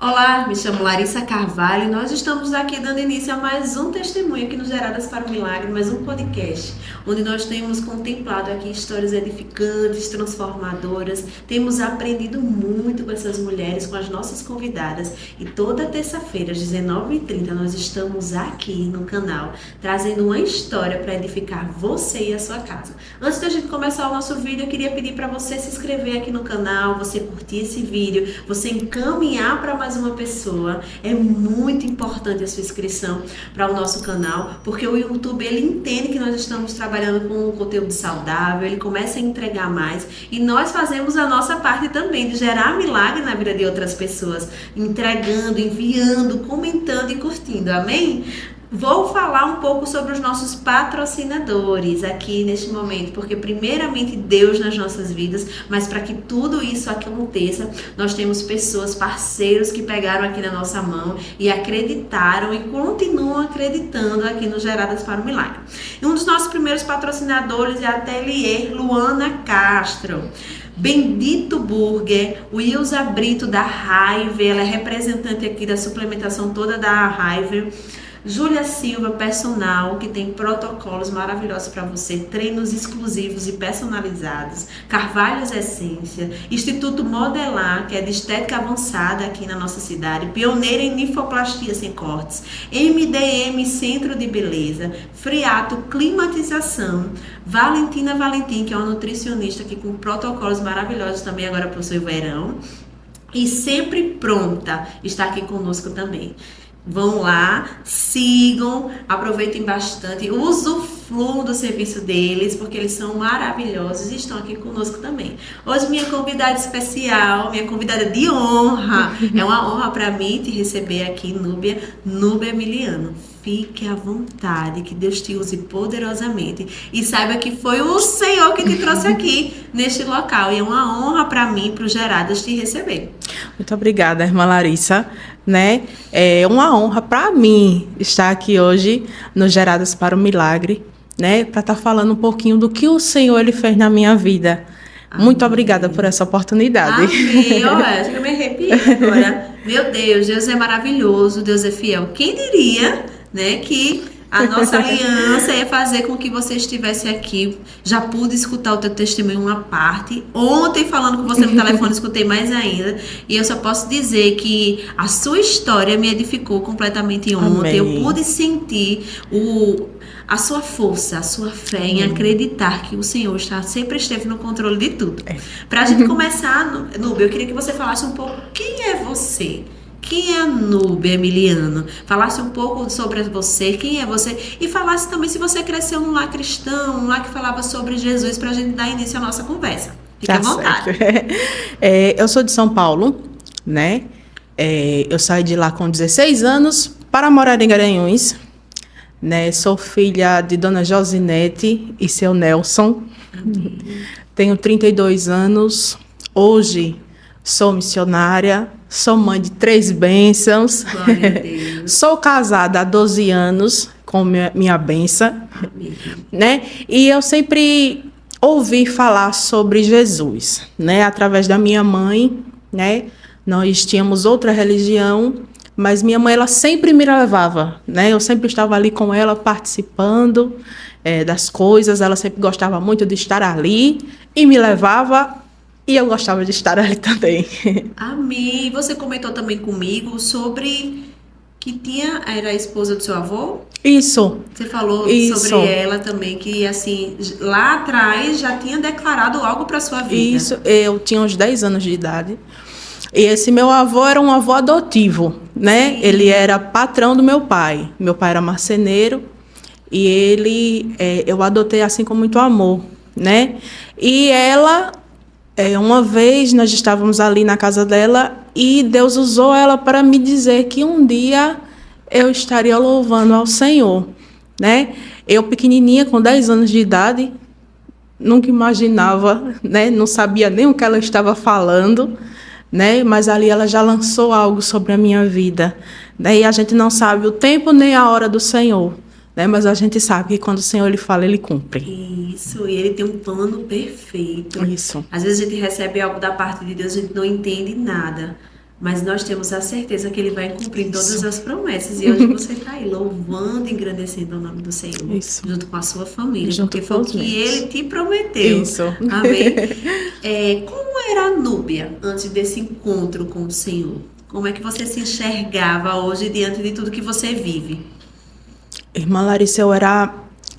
Olá, me chamo Larissa Carvalho e nós estamos aqui dando início a mais um testemunho aqui no Geradas para o Milagre, mais um podcast, onde nós temos contemplado aqui histórias edificantes, transformadoras, temos aprendido muito com essas mulheres, com as nossas convidadas e toda terça-feira às 19h30 nós estamos aqui no canal trazendo uma história para edificar você e a sua casa. Antes da gente começar o nosso vídeo, eu queria pedir para você se inscrever aqui no canal, você curtir esse vídeo, você encaminhar para mais uma pessoa. É muito importante a sua inscrição para o nosso canal, porque o YouTube ele entende que nós estamos trabalhando com um conteúdo saudável, ele começa a entregar mais e nós fazemos a nossa parte também de gerar milagre na vida de outras pessoas, entregando, enviando, comentando e curtindo. Amém? Vou falar um pouco sobre os nossos patrocinadores aqui neste momento, porque primeiramente Deus nas nossas vidas, mas para que tudo isso aconteça, nós temos pessoas, parceiros que pegaram aqui na nossa mão e acreditaram e continuam acreditando aqui no Geradas para o Milagre. E um dos nossos primeiros patrocinadores é a Ateliê Luana Castro. Bendito Burger, Wilza Brito da Raiver, ela é representante aqui da suplementação toda da Raiver. Júlia Silva, personal, que tem protocolos maravilhosos para você, treinos exclusivos e personalizados. Carvalhos Essência, Instituto Modelar, que é de estética avançada aqui na nossa cidade, pioneira em nifoplastia sem cortes. MDM Centro de Beleza, Friato Climatização, Valentina Valentim, que é uma nutricionista aqui com protocolos maravilhosos também agora para o seu verão. E sempre pronta está aqui conosco também. Vão lá, sigam, aproveitem bastante, usufruam do serviço deles, porque eles são maravilhosos e estão aqui conosco também. Hoje minha convidada especial, minha convidada de honra, é uma honra para mim te receber aqui, Núbia Emiliano. Fique à vontade, que Deus te use poderosamente e saiba que foi o Senhor que te trouxe aqui neste local e é uma honra para mim, para o Geradas, te receber. Muito obrigada, irmã Larissa, né? É uma honra para mim estar aqui hoje no Geradas para o Milagre, né? Para estar falando um pouquinho do que o Senhor ele fez na minha vida. Amém. Muito obrigada por essa oportunidade. Amém. Olha, eu me arrepiei agora. Meu Deus, Deus é maravilhoso, Deus é fiel. Quem diria, né, que a nossa aliança ia fazer com que você estivesse aqui. Já pude escutar o teu testemunho uma parte. Ontem, falando com você no telefone, escutei mais ainda. E eu só posso dizer que a sua história me edificou completamente ontem. Amém. Eu pude sentir a sua força, a sua fé em acreditar que o Senhor sempre esteve no controle de tudo. Para a gente começar, Núbia, eu queria que você falasse um pouco quem é você. Quem é a Núbia Emiliano? Falasse um pouco sobre você, quem é você? E falasse também se você cresceu num lar cristão, um lar que falava sobre Jesus, para a gente dar início à nossa conversa. Fique à vontade. Eu sou de São Paulo, né? Eu saí de lá com 16 anos para morar em Garanhuns. Né? Sou filha de Dona Josinete e seu Nelson. Amém. Tenho 32 anos. Hoje sou missionária. Sou mãe de 3 bênçãos. Glória a Deus. Sou casada há 12 anos com minha benção. Né? E eu sempre ouvi falar sobre Jesus, né? Através da minha mãe. Né? Nós tínhamos outra religião, mas minha mãe ela sempre me levava. Né? Eu sempre estava ali com ela participando das coisas. Ela sempre gostava muito de estar ali e me levava. E eu gostava de estar ali também. Amém. Você comentou também comigo sobre que era a esposa do seu avô? Isso. Você falou sobre ela também, que assim, lá atrás já tinha declarado algo para sua vida. Isso, eu tinha uns 10 anos de idade. E esse meu avô era um avô adotivo, né? Sim. Ele era patrão do meu pai. Meu pai era marceneiro e eu adotei assim com muito amor, né? E ela... uma vez nós estávamos ali na casa dela e Deus usou ela para me dizer que um dia eu estaria louvando ao Senhor, né? Eu pequenininha, com 10 anos de idade, nunca imaginava, né? Não sabia nem o que ela estava falando, né? Mas ali ela já lançou algo sobre a minha vida, né? E a gente não sabe o tempo nem a hora do Senhor. Né? Mas a gente sabe que quando o Senhor ele fala, ele cumpre. Isso, e ele tem um plano perfeito. Isso. Às vezes a gente recebe algo da parte de Deus, a gente não entende nada. mas nós temos a certeza que Ele vai cumprir todas as promessas. E hoje você está aí louvando e engrandecendo o nome do Senhor, Isso. junto com a sua família, Junto porque com foi o os que meus. Ele te prometeu. Isso. Amém? Como era a Núbia antes desse encontro com o Senhor? Como é que você se enxergava hoje diante de tudo que você vive? Irmã Larissa,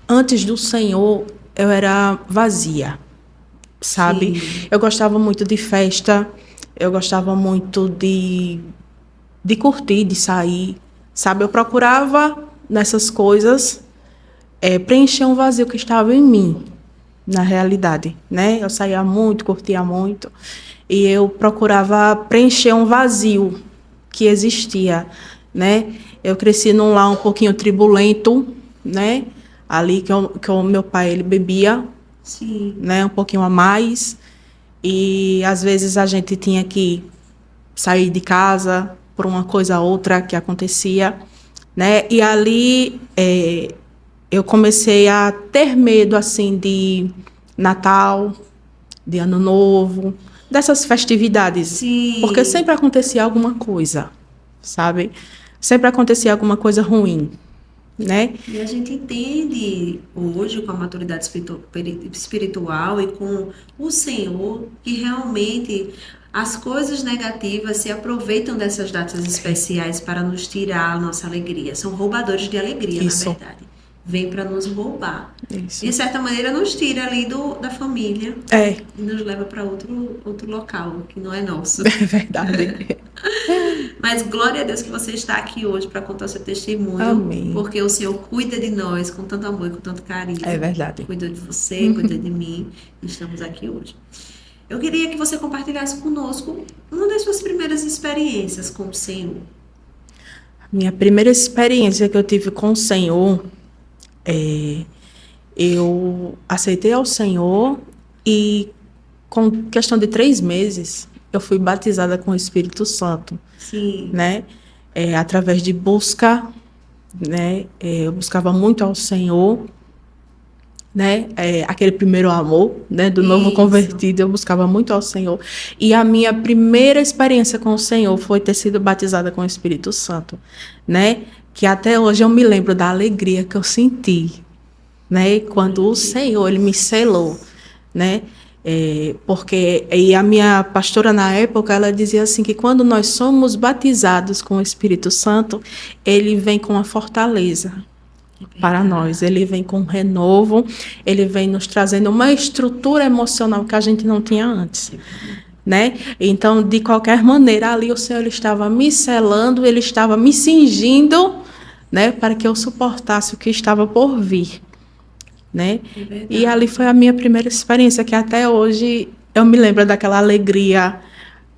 antes do Senhor, eu era vazia, sabe? Sim. Eu gostava muito de festa, eu gostava muito de curtir, de sair, sabe? Eu procurava nessas coisas preencher um vazio que estava em mim, na realidade, né? Eu saía muito, curtia muito, e eu procurava preencher um vazio que existia, né? Eu cresci num lar um pouquinho tribulento, né? Ali que o meu pai, ele bebia, Sim. né? Um pouquinho a mais, e às vezes a gente tinha que sair de casa por uma coisa ou outra que acontecia, né? E ali eu comecei a ter medo, assim, de Natal, de Ano Novo, dessas festividades. Sim. Porque sempre acontecia alguma coisa, sabe? Sempre acontecia alguma coisa ruim, né? E a gente entende hoje, com a maturidade espiritual e com o Senhor, que realmente as coisas negativas se aproveitam dessas datas especiais para nos tirar a nossa alegria. São roubadores de alegria, Isso. na verdade. Vêm para nos roubar. Isso. De certa maneira, nos tira ali da família É e nos leva para outro local, que não é nosso. verdade. Mas glória a Deus que você está aqui hoje para contar o seu testemunho. Amém. Porque o Senhor cuida de nós com tanto amor e com tanto carinho. É verdade. Cuidou de você, cuidou de mim. E estamos aqui hoje. Eu queria que você compartilhasse conosco uma das suas primeiras experiências com o Senhor. Minha primeira experiência que eu tive com o Senhor, eu aceitei ao Senhor e, com questão de 3 meses, eu fui batizada com o Espírito Santo, Sim. né? Através de busca, né? Eu buscava muito ao Senhor, né? Aquele primeiro amor, né? Do novo Isso. convertido, eu buscava muito ao Senhor. E a minha primeira experiência com o Senhor foi ter sido batizada com o Espírito Santo, né? Que até hoje eu me lembro da alegria que eu senti, né? Quando o Senhor, ele me selou, né? Porque a minha pastora na época, ela dizia assim que quando nós somos batizados com o Espírito Santo, ele vem com a fortaleza para nós, ele vem com renovo, ele vem nos trazendo uma estrutura emocional que a gente não tinha antes, né? Então, de qualquer maneira, ali o Senhor, ele estava me selando, ele estava me cingindo, né, para que eu suportasse o que estava por vir, né? E ali foi a minha primeira experiência, que até hoje eu me lembro daquela alegria,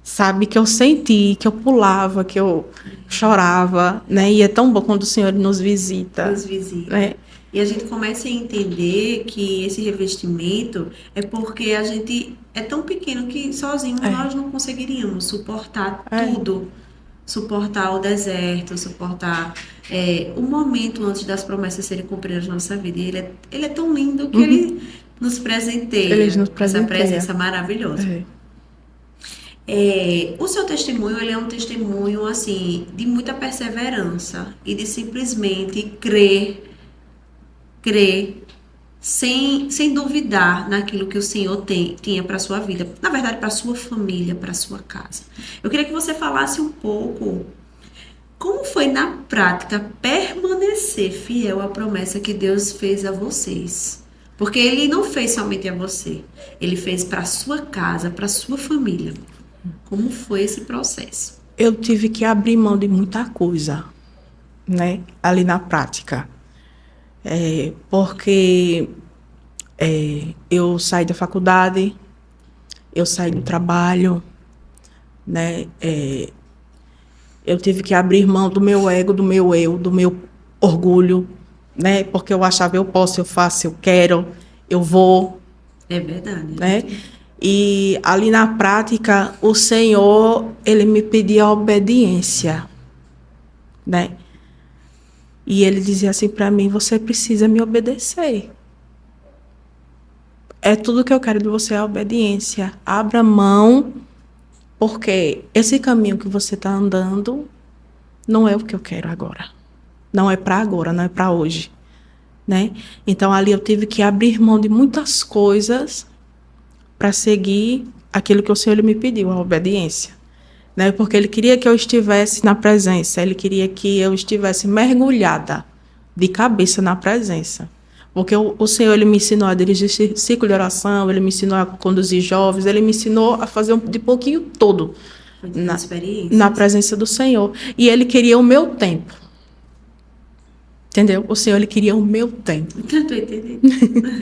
sabe, que eu senti, que eu pulava, que eu chorava, né? E é tão bom quando o Senhor nos visita. Nos visita. Né? E a gente começa a entender que esse revestimento é porque a gente é tão pequeno que sozinho nós não conseguiríamos suportar tudo. Suportar o deserto, suportar o momento antes das promessas serem cumpridas na nossa vida. E ele é tão lindo que ele nos presenteia, com essa presença maravilhosa. O seu testemunho, ele é um testemunho assim de muita perseverança e de simplesmente crer sem duvidar naquilo que o Senhor tinha para a sua vida, na verdade para a sua família, para a sua casa. Eu queria que você falasse um pouco como foi na prática permanecer fiel à promessa que Deus fez a vocês. Porque Ele não fez somente a você, Ele fez para a sua casa, para a sua família. Como foi esse processo? Eu tive que abrir mão de muita coisa, né, ali na prática. Porque eu saí da faculdade, eu saí do trabalho, né? Eu tive que abrir mão do meu ego, do meu eu, do meu orgulho, né? Porque eu achava, eu posso, eu faço, eu quero, eu vou. É verdade. Né? E ali na prática, o Senhor, ele me pedia obediência, né? E ele dizia assim para mim, você precisa me obedecer. É tudo que eu quero de você, é a obediência. Abra mão Porque esse caminho que você está andando não é o que eu quero agora. Não é para agora, não é para hoje, né? Então, ali eu tive que abrir mão de muitas coisas para seguir aquilo que o Senhor me pediu, a obediência, né? Porque Ele queria que eu estivesse na presença, Ele queria que eu estivesse mergulhada de cabeça na presença. Porque o Senhor, Ele me ensinou a dirigir ciclo de oração, Ele me ensinou a conduzir jovens, Ele me ensinou a fazer de pouquinho todo na presença do Senhor. E Ele queria o meu tempo. Entendeu? O Senhor, Ele queria o meu tempo. Estou entendendo.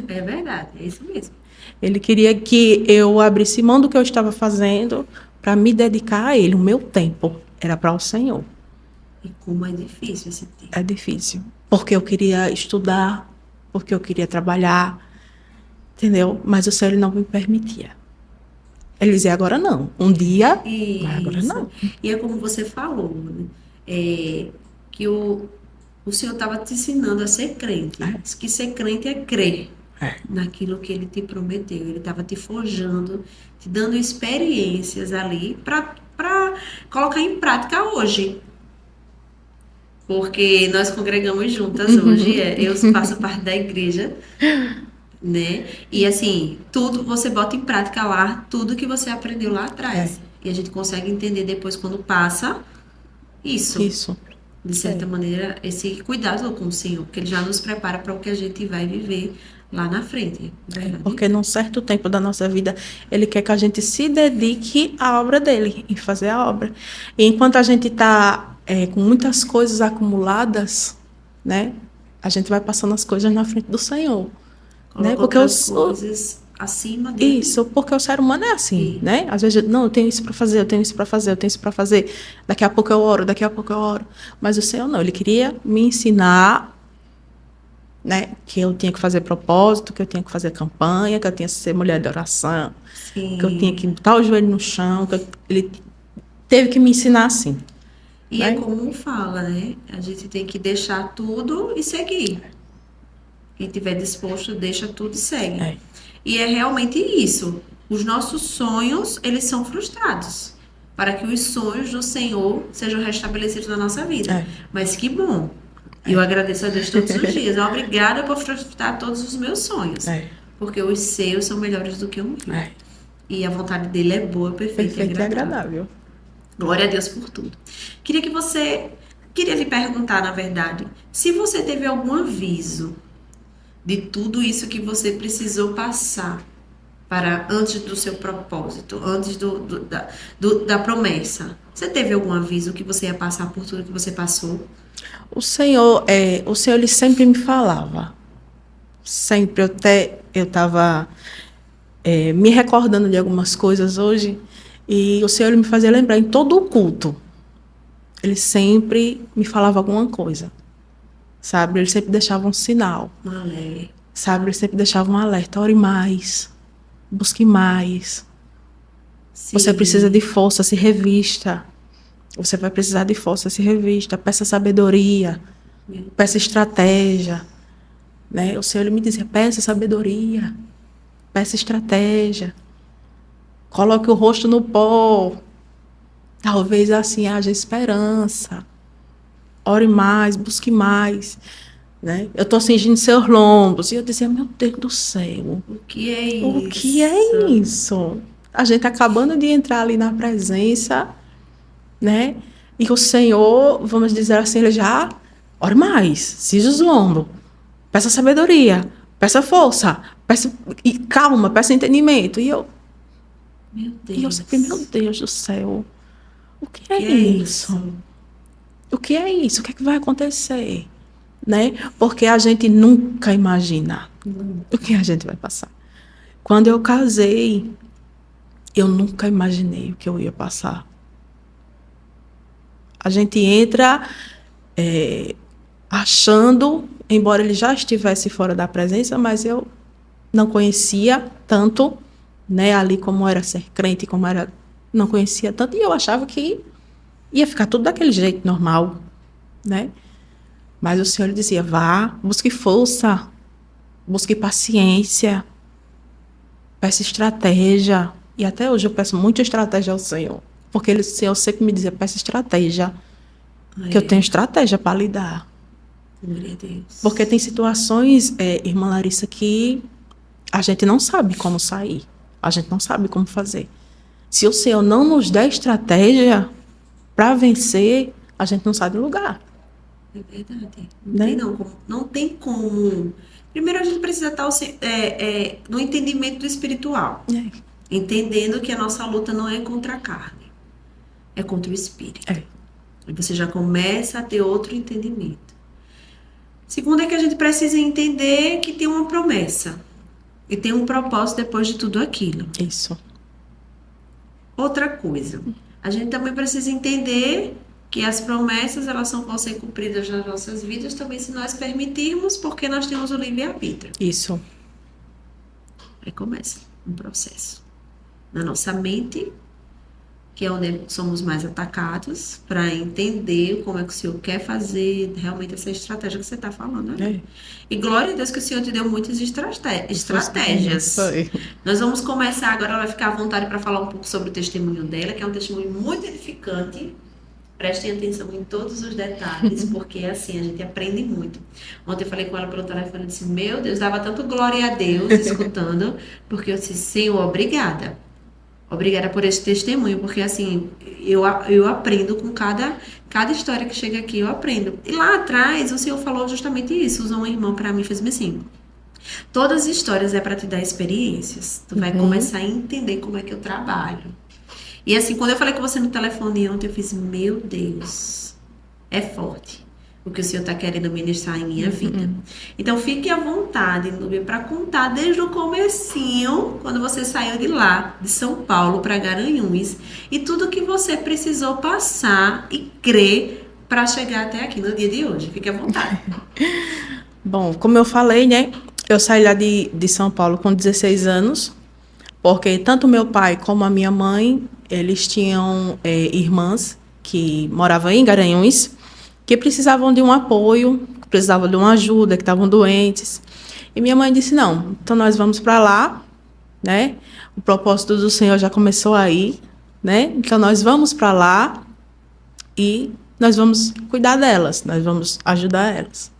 É verdade, é isso mesmo. Ele queria que eu abrisse mão do que eu estava fazendo para me dedicar a Ele. O meu tempo era para o Senhor. E como é difícil esse tempo. É difícil. Porque eu queria estudar, porque eu queria trabalhar, entendeu? Mas o Senhor, Ele não me permitia. Ele dizia, agora não. Um dia, mas agora não. E é como você falou, né? Que o Senhor estava te ensinando a ser crente. Que ser crente é crer naquilo que Ele te prometeu. Ele estava te forjando, te dando experiências ali para colocar em prática hoje. Porque nós congregamos juntas hoje. Eu faço parte da igreja, né? E assim, tudo você bota em prática lá, tudo que você aprendeu lá atrás. E a gente consegue entender depois quando passa isso. De certa maneira, esse cuidado com o Senhor, porque Ele já nos prepara para o que a gente vai viver lá na frente. Porque num certo tempo da nossa vida, Ele quer que a gente se dedique à obra dEle, em fazer a obra. E enquanto a gente está com muitas coisas acumuladas, né? A gente vai passando as coisas na frente do Senhor. Né? Porque coisas acima dele. Isso, porque o ser humano é assim, né? Às vezes, não, eu tenho isso para fazer, eu tenho isso para fazer, eu tenho isso para fazer. Daqui a pouco eu oro, daqui a pouco eu oro. Mas o Senhor não, Ele queria me ensinar, né? Que eu tinha que fazer propósito, que eu tinha que fazer campanha, que eu tinha que ser mulher de oração, que eu tinha que botar o joelho no chão, Ele teve que me ensinar assim. E é como fala, né? A gente tem que deixar tudo e seguir. Quem estiver disposto, deixa tudo e segue. E é realmente isso. Os nossos sonhos, eles são frustrados. Para que os sonhos do Senhor sejam restabelecidos na nossa vida. Mas que bom. E eu agradeço a Deus todos os dias. Obrigada por frustrar todos os meus sonhos. Porque os seus são melhores do que o meu. E a vontade dele é boa, perfeita e agradável. Glória a Deus por tudo. Queria lhe perguntar, na verdade, se você teve algum aviso de tudo isso que você precisou passar antes do seu propósito, antes da promessa. Você teve algum aviso que você ia passar por tudo que você passou? O Senhor, Ele sempre me falava. Sempre. Eu estava me recordando de algumas coisas hoje, e o Senhor, Ele me fazia lembrar em todo o culto. Ele sempre me falava alguma coisa. Sabe? Ele sempre deixava um sinal. Um alerta. Sabe? Ele sempre deixava um alerta. Ore mais. Busque mais. Sim. Você precisa de força, se revista. Você vai precisar de força, se revista. Peça sabedoria. Peça estratégia. Né? O Senhor, Ele me dizia, peça sabedoria. Peça estratégia. Coloque o rosto no pó. Talvez assim haja esperança. Ore mais, busque mais. Né? Eu estou cingindo seus lombos. E eu dizia, meu Deus do céu. O que é isso? O que é isso? A gente acabando de entrar ali na presença, né? E o Senhor, vamos dizer assim, Ele já, ore mais, cinge os lombos. Peça sabedoria, peça força, peça e calma, peça entendimento. E eu sempre, meu Deus do céu. O que é isso? O que é isso? O que é que vai acontecer? Né? Porque a gente nunca imagina o que a gente vai passar. Quando eu casei, eu nunca imaginei o que eu ia passar. A gente entra achando, embora ele já estivesse fora da presença, mas eu não conhecia tanto, né, ali como era ser crente, como era, não conhecia tanto, e eu achava que ia ficar tudo daquele jeito, normal, né? Mas o Senhor dizia, vá, busque força, busque paciência, peça estratégia, E até hoje eu peço muita estratégia ao Senhor. Porque o Senhor sempre me dizia, peça estratégia. Que eu tenho estratégia para lidar. Glória a Deus. Porque tem situações, irmã Larissa, que a gente não sabe como sair. A gente não sabe como fazer. Se o Senhor não nos der estratégia para vencer, a gente não sai do lugar. É verdade. Né? Não tem como. Primeiro a gente precisa estar no entendimento do espiritual. Entendendo que a nossa luta não é contra a carne. É contra o espírito. E você já começa a ter outro entendimento. Segundo é que a gente precisa entender que tem uma promessa. E tem um propósito depois de tudo aquilo. Isso. Outra coisa. A gente também precisa entender que as promessas, elas vão ser cumpridas nas nossas vidas também se nós permitirmos, porque nós temos o livre-arbítrio. Isso. Aí começa um processo. Na nossa mente, que é onde somos mais atacados, para entender como é que o Senhor quer fazer realmente essa estratégia que você está falando, né? E glória a Deus que o Senhor te deu muitas estratégias. Foi. Nós vamos começar agora, ela vai ficar à vontade para falar um pouco sobre o testemunho dela, que é um testemunho muito edificante. Prestem atenção em todos os detalhes, porque assim, a gente aprende muito. Ontem eu falei com ela pelo telefone e disse, meu Deus, dava tanto glória a Deus escutando, porque eu disse, Senhor, obrigada. Obrigada por esse testemunho, porque assim, eu aprendo com cada história que chega aqui, eu aprendo. E lá atrás, o Senhor falou justamente isso, usou um irmão para mim, fez assim, todas as histórias é para te dar experiências, tu vai começar a entender como é que eu trabalho. E assim, quando eu falei com você no telefone ontem, eu fiz, meu Deus, é forte o que o Senhor está querendo ministrar em minha vida. Então, fique à vontade, Núbia, para contar desde o comecinho, quando você saiu de lá, de São Paulo para Garanhuns, e tudo que você precisou passar e crer para chegar até aqui no dia de hoje. Fique à vontade. Bom, como eu falei, né? Eu saí lá de São Paulo com 16 anos, porque tanto meu pai como a minha mãe, eles tinham irmãs que moravam em Garanhuns, que precisavam de um apoio, que precisavam de uma ajuda, que estavam doentes. E minha mãe disse, não, então nós vamos para lá, né? O propósito do Senhor já começou aí, né? Então nós vamos para lá e nós vamos cuidar delas, nós vamos ajudar elas.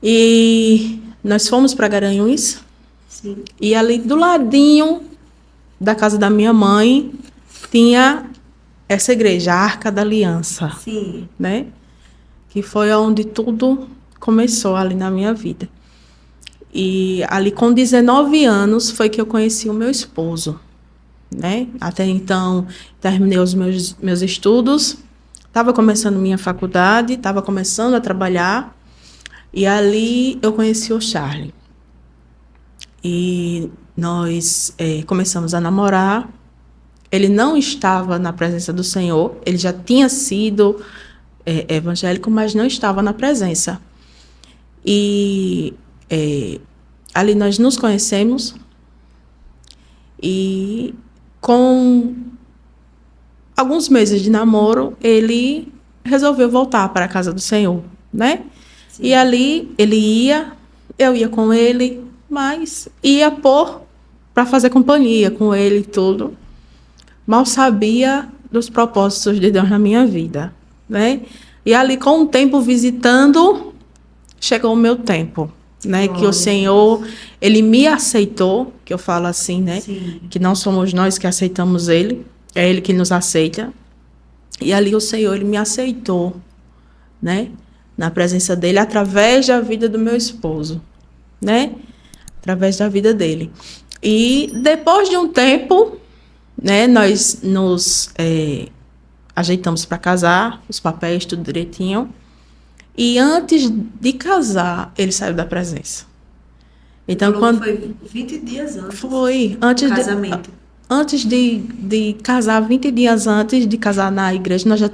E nós fomos para Garanhuns. Sim. E ali do ladinho da casa da minha mãe tinha essa igreja, a Arca da Aliança. Sim. Né? Que foi onde tudo começou ali na minha vida. E ali com 19 anos foi que eu conheci o meu esposo, né? Até então terminei os meus estudos, estava começando minha faculdade, estava começando a trabalhar, e ali eu conheci o Charlie. E nós começamos a namorar. Ele não estava na presença do Senhor, ele já tinha sido evangélico, mas não estava na presença. E ali nós nos conhecemos e com alguns meses de namoro, ele resolveu voltar para a casa do Senhor, né? Sim. E ali ele ia, eu ia com ele, mas ia para fazer companhia com ele e tudo. Mal sabia dos propósitos de Deus na minha vida, né? E ali, com o tempo visitando, chegou o meu tempo, né? Que o Senhor, ele me aceitou, que eu falo assim, né? Sim. Que não somos nós que aceitamos ele, é ele que nos aceita. E ali o Senhor, ele me aceitou, né? Na presença dele, através da vida do meu esposo, né? Através da vida dele. E depois de um tempo, né? Nós nos ajeitamos para casar, os papéis, tudo direitinho. E antes de casar, ele saiu da presença. Então, quando foi 20 dias antes. Foi antes do casamento. Antes de casar, 20 dias antes de casar na igreja, nós já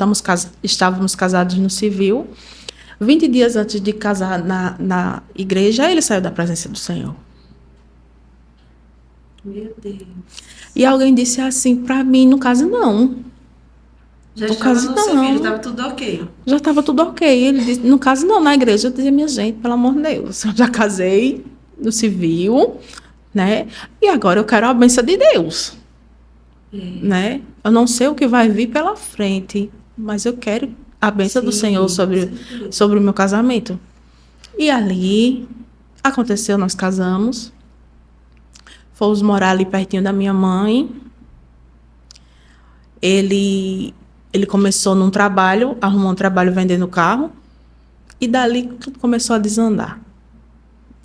estávamos casados no civil. 20 dias antes de casar na igreja, ele saiu da presença do Senhor. Meu Deus. E alguém disse assim para mim, no caso, não. Já estava no civil, estava tudo ok. Já estava tudo ok. Ele disse, no caso, não, na igreja. Eu dizia, minha gente, pelo amor de Deus, eu já casei no civil, né? E agora eu quero a bênção de Deus, né? Eu não sei o que vai vir pela frente, mas eu quero a bênção do Sim, Senhor com sobre, certeza. sobre o meu casamento. E ali aconteceu, nós casamos, fomos morar ali pertinho da minha mãe. Ele começou num trabalho, arrumou um trabalho vendendo carro, e dali tudo começou a desandar,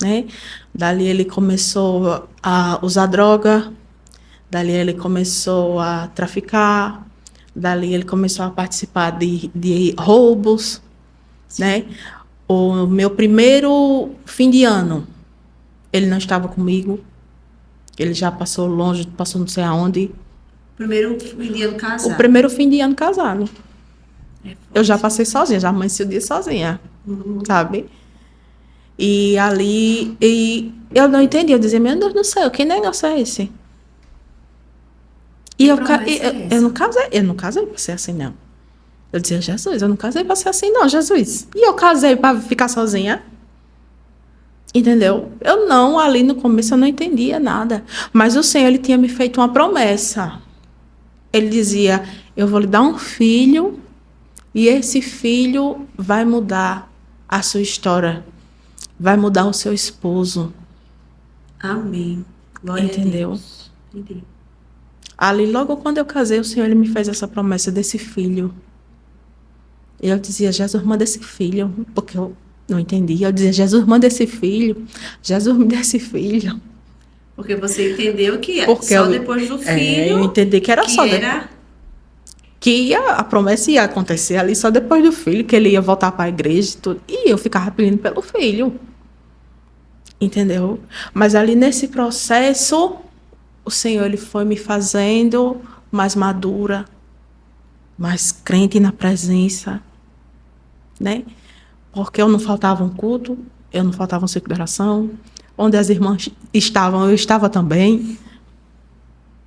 né? Dali ele começou a usar droga, dali ele começou a traficar, dali ele começou a participar de roubos, né? O meu primeiro fim de ano, ele não estava comigo, ele já passou longe, passou não sei aonde. Primeiro dia do O casar. primeiro fim de ano casado. É Eu já forte. passei sozinha, já amanheci o dia sozinha, Uhum. sabe? E ali, eu não entendi, eu dizia, meu Deus do céu, que negócio é esse? E Que eu, promessa é eu essa? não casei para ser assim, não. Eu dizia, Jesus, eu não casei para ser assim, não, Jesus. E eu casei para ficar sozinha? Entendeu? Eu não, ali no começo eu não entendia nada. Mas o Senhor, ele tinha me feito uma promessa. Ele dizia, eu vou lhe dar um filho e esse filho vai mudar a sua história. Vai mudar o seu esposo. Amém. Glória a Entendeu? Deus. Entendi. Ali, logo quando eu casei, o Senhor, ele me fez essa promessa desse filho. E eu dizia, Jesus, manda esse filho. Porque eu não entendia. Eu dizia, Jesus, manda esse filho. Jesus, me dê esse filho. Porque você entendeu que Porque só depois do eu filho entendi que era que só era. que a promessa ia acontecer ali só depois do filho, que ele ia voltar para a igreja e tudo. E eu ficava pedindo pelo filho. Entendeu? Mas ali nesse processo, o Senhor, ele foi me fazendo mais madura, mais crente na presença, né? Porque eu não faltava um culto, eu não faltava um ciclo de oração. Onde as irmãs estavam, eu estava também,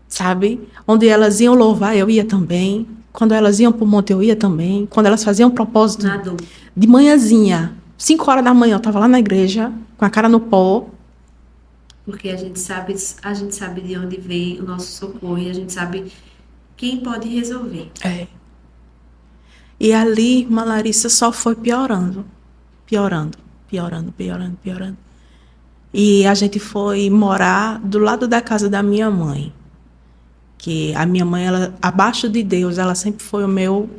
sabe? Onde elas iam louvar, eu ia também. Quando elas iam para o monte, eu ia também. Quando elas faziam propósito Na dúvida. de manhãzinha, 5 horas da manhã, eu estava lá na igreja, com a cara no pó. Porque a gente sabe de onde vem o nosso socorro e a gente sabe quem pode resolver. É. E ali, irmã Larissa, só foi piorando. Piorando, piorando, piorando, piorando. E a gente foi morar do lado da casa da minha mãe. Que a minha mãe, ela, abaixo de Deus, ela sempre foi o meu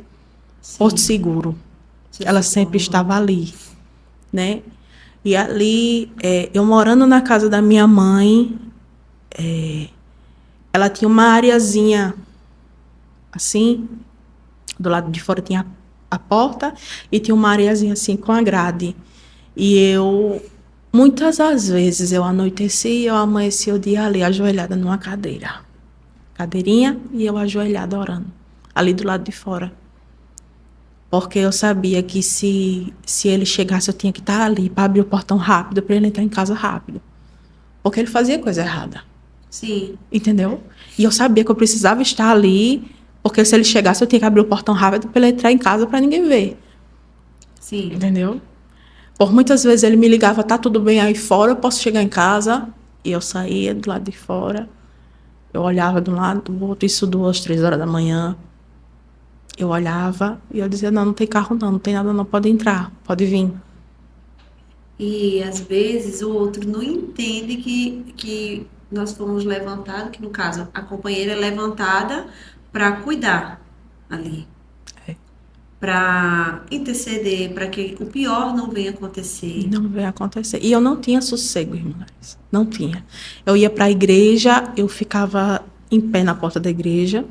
porto Sim. seguro. Seu Ela socorro. sempre estava ali, né? E ali, eu morando na casa da minha mãe, ela tinha uma areazinha assim, do lado de fora tinha a porta e tinha uma areazinha assim com a grade. E eu, muitas das vezes, eu anoitecia e eu amanhecia o dia ali, ajoelhada numa cadeira. Cadeirinha e eu ajoelhada orando, ali do lado de fora. Porque eu sabia que se ele chegasse, eu tinha que estar ali para abrir o portão rápido, para ele entrar em casa rápido. Porque ele fazia coisa errada. Sim. Entendeu? E eu sabia que eu precisava estar ali, porque se ele chegasse, eu tinha que abrir o portão rápido para ele entrar em casa para ninguém ver. Sim. Entendeu? Por muitas vezes ele me ligava, tá tudo bem aí fora, eu posso chegar em casa. E eu saía do lado de fora. Eu olhava de um lado do outro, isso 2, 3 horas da manhã. Eu olhava e eu dizia, não, não tem carro não, não tem nada não, pode entrar, pode vir. E às vezes o outro não entende que nós fomos levantados, que no caso a companheira é levantada para cuidar ali, É. para interceder, para que o pior não venha acontecer. Não veio acontecer. E eu não tinha sossego, irmãs. Não tinha. Eu ia para a igreja, eu ficava em pé na porta da igreja,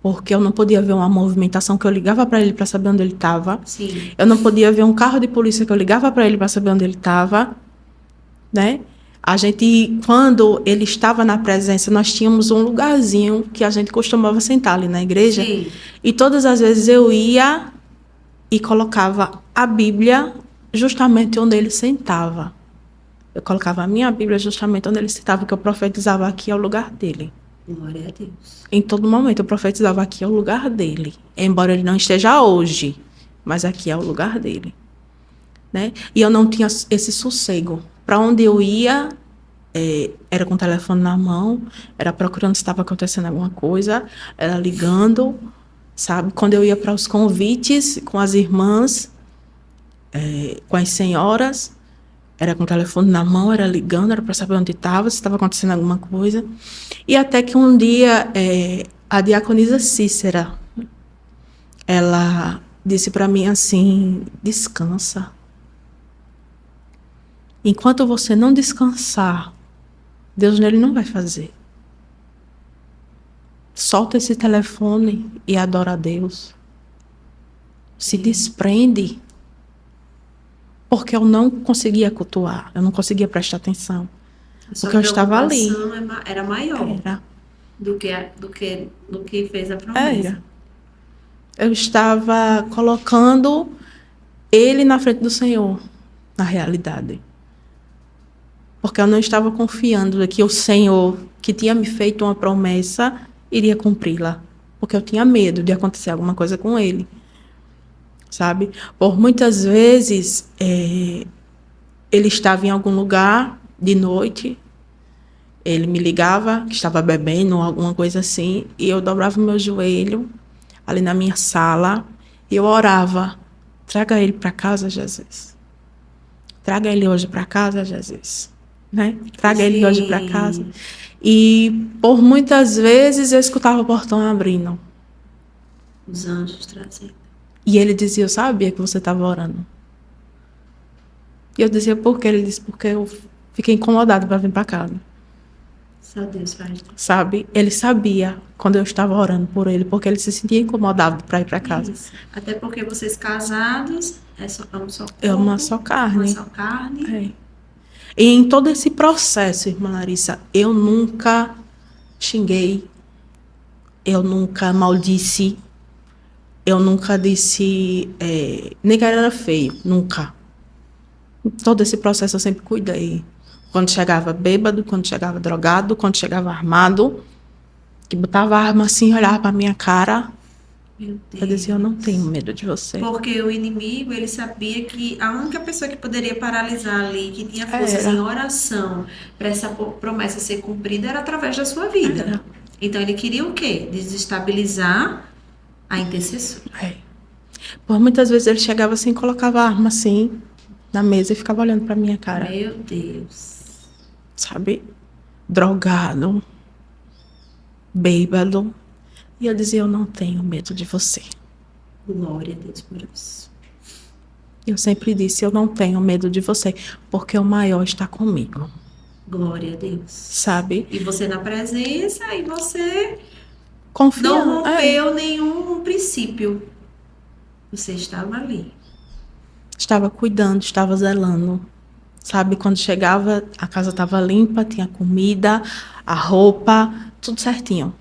porque eu não podia ver uma movimentação que eu ligava para ele para saber onde ele estava. Sim, Eu não podia ver um carro de polícia que eu ligava para ele para saber onde ele estava, né? A gente, quando ele estava na presença, nós tínhamos um lugarzinho que a gente costumava sentar ali na igreja. sim, E todas as vezes eu ia e colocava a Bíblia justamente onde ele sentava. Eu colocava a minha Bíblia justamente onde ele sentava, que eu profetizava aqui é o lugar dele. glória a Deus. Em todo momento eu profetizava aqui é o lugar dele. Embora ele não esteja hoje, mas aqui é o lugar dele. Né? E eu não tinha esse sossego. Para onde eu ia, era com o telefone na mão, era procurando se estava acontecendo alguma coisa, era ligando, sabe? Quando eu ia para os convites com as irmãs, com as senhoras, era com o telefone na mão, era ligando, era para saber onde estava, se estava acontecendo alguma coisa. E até que um dia, a diaconisa Cícera, ela disse para mim assim: descansa. Enquanto você não descansar, Deus nele não vai fazer. Solta esse telefone e adora a Deus. Se desprende. Porque eu não conseguia cultuar, eu não conseguia prestar atenção. Porque eu estava ali. Era maior Era. do que fez a promessa. Era. Eu estava colocando ele na frente do Senhor, na realidade. Porque eu não estava confiando que o Senhor, que tinha me feito uma promessa, iria cumpri-la. Porque eu tinha medo de acontecer alguma coisa com ele. Sabe? Por muitas vezes, ele estava em algum lugar de noite, ele me ligava que estava bebendo ou alguma coisa assim, e eu dobrava o meu joelho ali na minha sala e eu orava: traga ele para casa, Jesus. Traga ele hoje para casa, Jesus. Né? Traga ele hoje para casa. E por muitas vezes eu escutava o portão abrindo. Os anjos trazendo. E ele dizia: eu sabia que você estava orando. E eu dizia: por quê? Ele disse: porque eu fiquei incomodado para vir para casa. Só Deus faz. Sabe? Ele sabia quando eu estava orando por ele, porque ele se sentia incomodado para ir para casa. Isso. Até porque vocês casados, é um só corpo, É uma só carne. Uma só carne. E em todo esse processo, irmã Larissa, eu nunca xinguei, eu nunca maldisse, eu nunca disse nem que ele era feio, nunca. Todo esse processo eu sempre cuidei. Quando chegava bêbado, quando chegava drogado, quando chegava armado, que botava a arma assim, olhava para minha cara, Meu Deus. eu dizia: eu não tenho medo de você. Porque o inimigo, ele sabia que a única pessoa que poderia paralisar ali, que tinha forças em oração para essa promessa ser cumprida, era através da sua vida. Era. Então ele queria o quê? Desestabilizar a intercessora. Por muitas vezes ele chegava assim, colocava a arma assim na mesa e ficava olhando para minha cara. Meu Deus. Sabe? Drogado, bêbado. E eu dizia: eu não tenho medo de você. Glória a Deus por isso. Eu sempre disse: eu não tenho medo de você, porque o maior está comigo. Glória a Deus. Sabe? E você na presença, e você Confia. não rompeu nenhum princípio. Você estava ali. Estava cuidando, estava zelando. Sabe? Quando chegava, a casa estava limpa, tinha comida, a roupa, tudo certinho.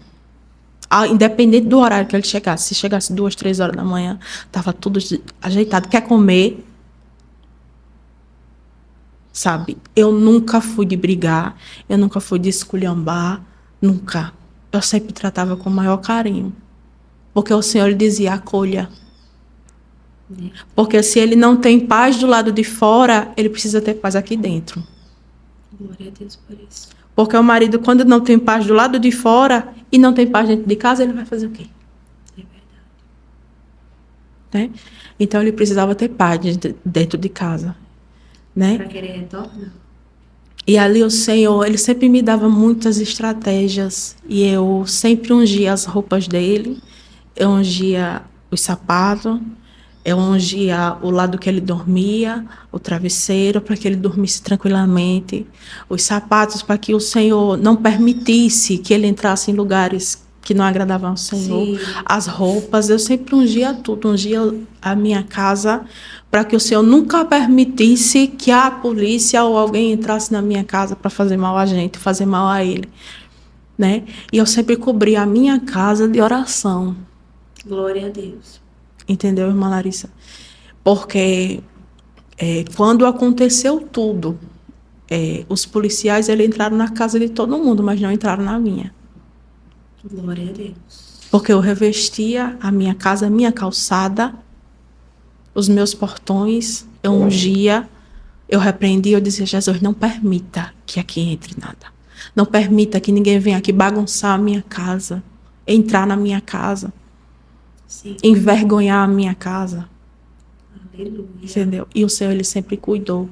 Independente do horário que ele chegasse, se chegasse 2, 3 horas da manhã, estava tudo ajeitado. Quer comer? Sabe? Eu nunca fui de brigar, eu nunca fui de esculhambar, nunca. Eu sempre tratava com o maior carinho. Porque o Senhor dizia: acolha. Porque se ele não tem paz do lado de fora, ele precisa ter paz aqui dentro. Glória a Deus por isso. Porque o marido, quando não tem paz do lado de fora e não tem paz dentro de casa, ele vai fazer o quê? É verdade. Né? Então ele precisava ter paz dentro de casa. Né? Para querer retornar. E ali o Senhor, ele sempre me dava muitas estratégias. E eu sempre ungia as roupas dele, eu ungia os sapatos, eu ungia o lado que ele dormia, o travesseiro, para que ele dormisse tranquilamente, os sapatos, para que o Senhor não permitisse que ele entrasse em lugares que não agradavam ao Senhor. Sim. As roupas, eu sempre ungia tudo, ungia a minha casa, para que o Senhor nunca permitisse que a polícia ou alguém entrasse na minha casa para fazer mal a gente, fazer mal a ele. Né? E eu sempre cobria a minha casa de oração. Glória a Deus. Entendeu, irmã Larissa? Porque quando aconteceu tudo, os policiais eles entraram na casa de todo mundo, mas não entraram na minha. Glória a Deus. Porque eu revestia a minha casa, a minha calçada, os meus portões, eu ungia, Eu repreendi, eu dizia, Jesus, não permita que aqui entre nada. Não permita que ninguém venha aqui bagunçar a minha casa, entrar na minha casa, Sim. envergonhar a minha casa. Aleluia. Entendeu? E o Senhor, Ele sempre cuidou.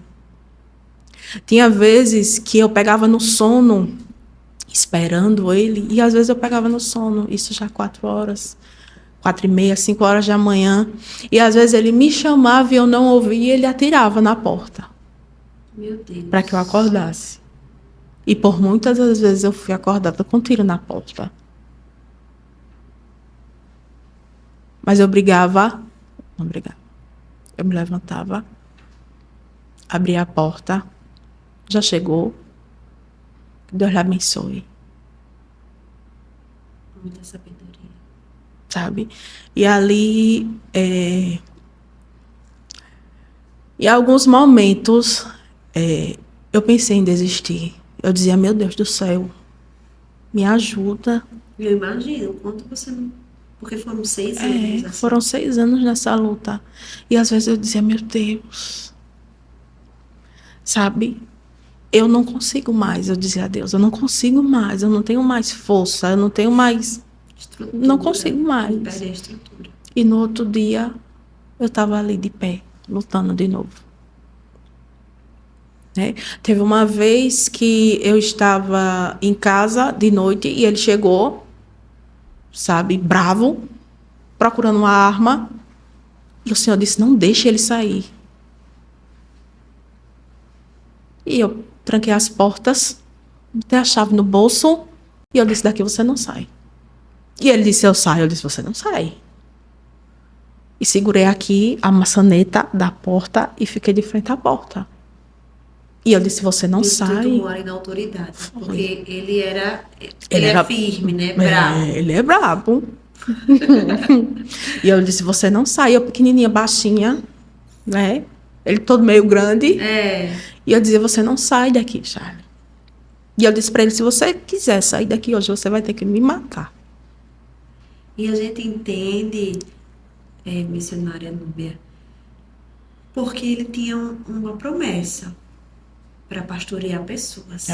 Tinha vezes que eu pegava no sono, esperando Ele, e às vezes eu pegava no sono, isso já 4h, 4h30, 5h da manhã, e às vezes Ele me chamava e eu não ouvia, e Ele atirava na porta. Meu Deus. Para que eu acordasse. E por muitas das vezes eu fui acordada com um tiro na porta. Mas eu brigava, não brigava. Eu me levantava, abria a porta, já chegou, Deus lhe abençoe. Muita sabedoria. Sabe? E ali, em alguns momentos, eu pensei em desistir. Eu dizia, meu Deus do céu, me ajuda. Eu imagino, quanto você não... Porque foram 6 anos. Assim. Foram 6 anos nessa luta. E às vezes eu dizia, meu Deus, sabe? Eu não consigo mais, eu dizia a Deus, eu não consigo mais, eu não tenho mais força, eu não tenho mais... Estrutura, não consigo mais. perde a estrutura. E no outro dia, eu estava ali de pé, lutando de novo. Teve uma vez que eu estava em casa de noite e ele chegou, sabe, bravo, procurando uma arma. E o Senhor disse, não deixe ele sair. E eu tranquei as portas, botei a chave no bolso e eu disse, daqui você não sai. E ele disse, eu saio. Eu disse, você não sai. E segurei aqui a maçaneta da porta e fiquei de frente à porta. E eu disse, você não sai. Tu mora na autoridade, porque ele era firme, né? Bravo. Ele é brabo. E eu disse, você não sai. Eu pequenininha, baixinha, né? Ele todo meio grande. E eu dizia, você não sai daqui, Charlie. E eu disse para ele, se você quiser sair daqui hoje, você vai ter que me matar. E a gente entende, missionária Núbia, porque ele tinha uma promessa para pastorear pessoas.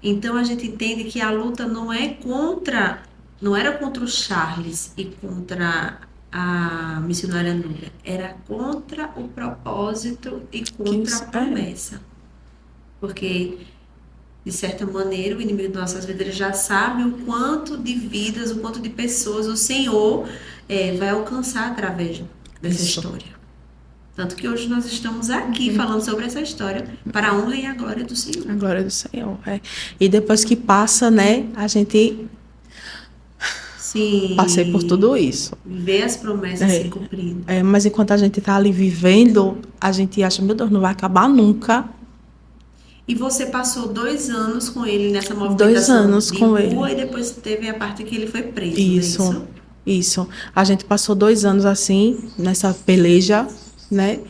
Então a gente entende que a luta não era contra o Charles e contra a missionária Núbia, era contra o propósito e contra a promessa. Porque, de certa maneira, o inimigo das nossas vidas já sabe o quanto de vidas, o quanto de pessoas o Senhor vai alcançar através dessa história. Tanto que hoje nós estamos aqui falando sobre essa história para a honra e a glória do Senhor. A glória do Senhor, E depois que passa, né, a gente... Sim. Passei por tudo isso. Ver as promessas se cumprindo. Mas enquanto a gente está ali vivendo, a gente acha, meu Deus, não vai acabar nunca. E você passou 2 anos com ele nessa movimentação 2 anos de com rua ele. E depois teve a parte que ele foi preso, Isso. A gente passou 2 anos assim, nessa peleja, né?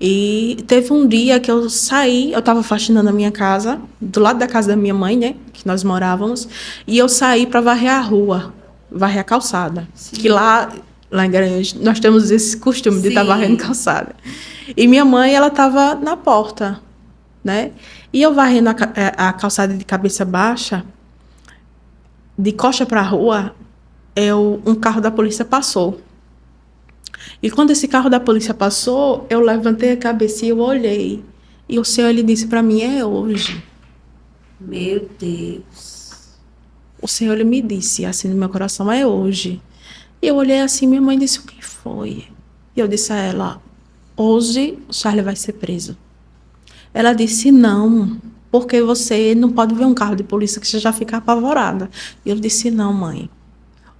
E teve um dia que eu saí, eu estava faxinando a minha casa, do lado da casa da minha mãe, né? Que nós morávamos. E eu saí para varrer a rua, varrer a calçada. Sim. Que lá em Garanhuns, nós temos esse costume de estar varrendo calçada. E minha mãe, ela estava na porta, né? E eu varrendo a calçada de cabeça baixa, de costa para a rua, um carro da polícia passou. E quando esse carro da polícia passou, eu levantei a cabeça e eu olhei. E o Senhor, ele disse para mim, é hoje. Meu Deus. O Senhor, ele me disse, assim, no meu coração, é hoje. E eu olhei assim, minha mãe disse, o que foi? E eu disse a ela, hoje o Charlie vai ser preso. Ela disse, não, porque você não pode ver um carro de polícia que você já fica apavorada. E eu disse, não, mãe.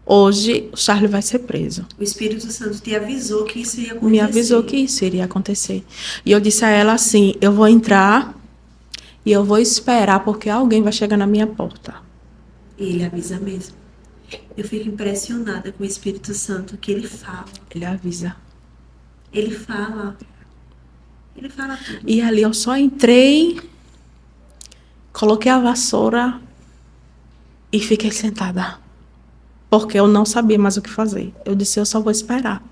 Hoje, o Charlie vai ser preso. O Espírito Santo te avisou que isso ia acontecer. Me avisou que isso iria acontecer. E eu disse a ela assim, eu vou entrar e eu vou esperar, porque alguém vai chegar na minha porta. E ele avisa mesmo. Eu fico impressionada com o Espírito Santo, que ele fala. Ele avisa. Ele fala. Ele fala tudo. E ali eu só entrei, coloquei a vassoura e fiquei sentada. Porque eu não sabia mais o que fazer. Eu disse, eu só vou esperar.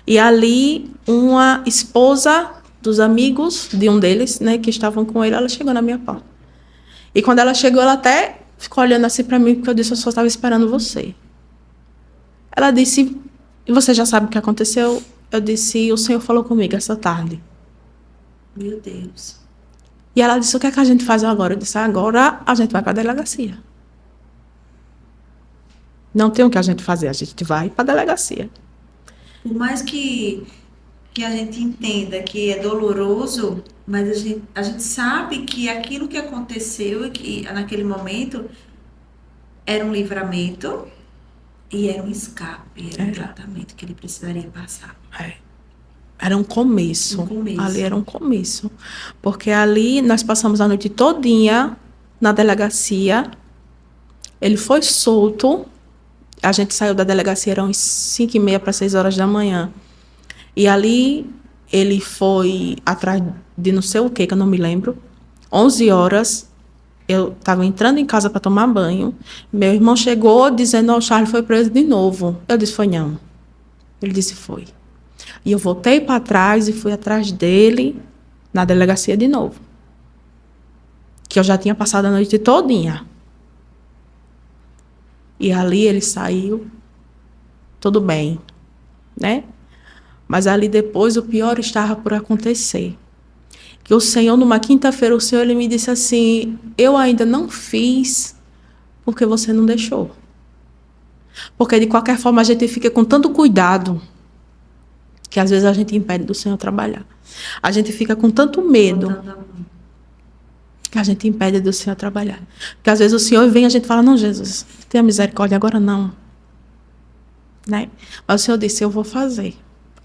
E ali, uma esposa dos amigos de um deles, né, que estavam com ele, ela chegou na minha porta. E quando ela chegou, ela até ficou olhando assim para mim, porque eu disse, eu só estava esperando você. Ela disse, e você já sabe o que aconteceu? Eu disse, o Senhor falou comigo essa tarde. Meu Deus. E ela disse, o que é que a gente faz agora? Eu disse, agora a gente vai para a delegacia. Não tem o que a gente fazer, a gente vai para a delegacia. Por mais que a gente entenda que é doloroso, mas a gente sabe que aquilo que aconteceu e que naquele momento era um livramento e era um escape, era um tratamento que ele precisaria passar. Era um começo. Um começo. Ali era um começo. Porque ali nós passamos a noite todinha na delegacia. Ele foi solto. A gente saiu da delegacia, eram 5h30 para 6 horas da manhã. E ali ele foi atrás de não sei o que eu não me lembro. 11 horas, eu estava entrando em casa para tomar banho. Meu irmão chegou dizendo, o Charles foi preso de novo. Eu disse, foi não. Ele disse, foi. E eu voltei para trás e fui atrás dele na delegacia de novo. Que eu já tinha passado a noite todinha. E ali ele saiu, tudo bem, né? Mas ali depois o pior estava por acontecer. Que o Senhor, numa quinta-feira, o Senhor ele me disse assim, eu ainda não fiz porque você não deixou. Porque de qualquer forma a gente fica com tanto cuidado que às vezes a gente impede do Senhor trabalhar. A gente fica com tanto medo que a gente impede do Senhor trabalhar. Porque às vezes o Senhor vem e a gente fala, não, Jesus, tenha misericórdia, agora não. Né? Mas o Senhor disse, eu vou fazer.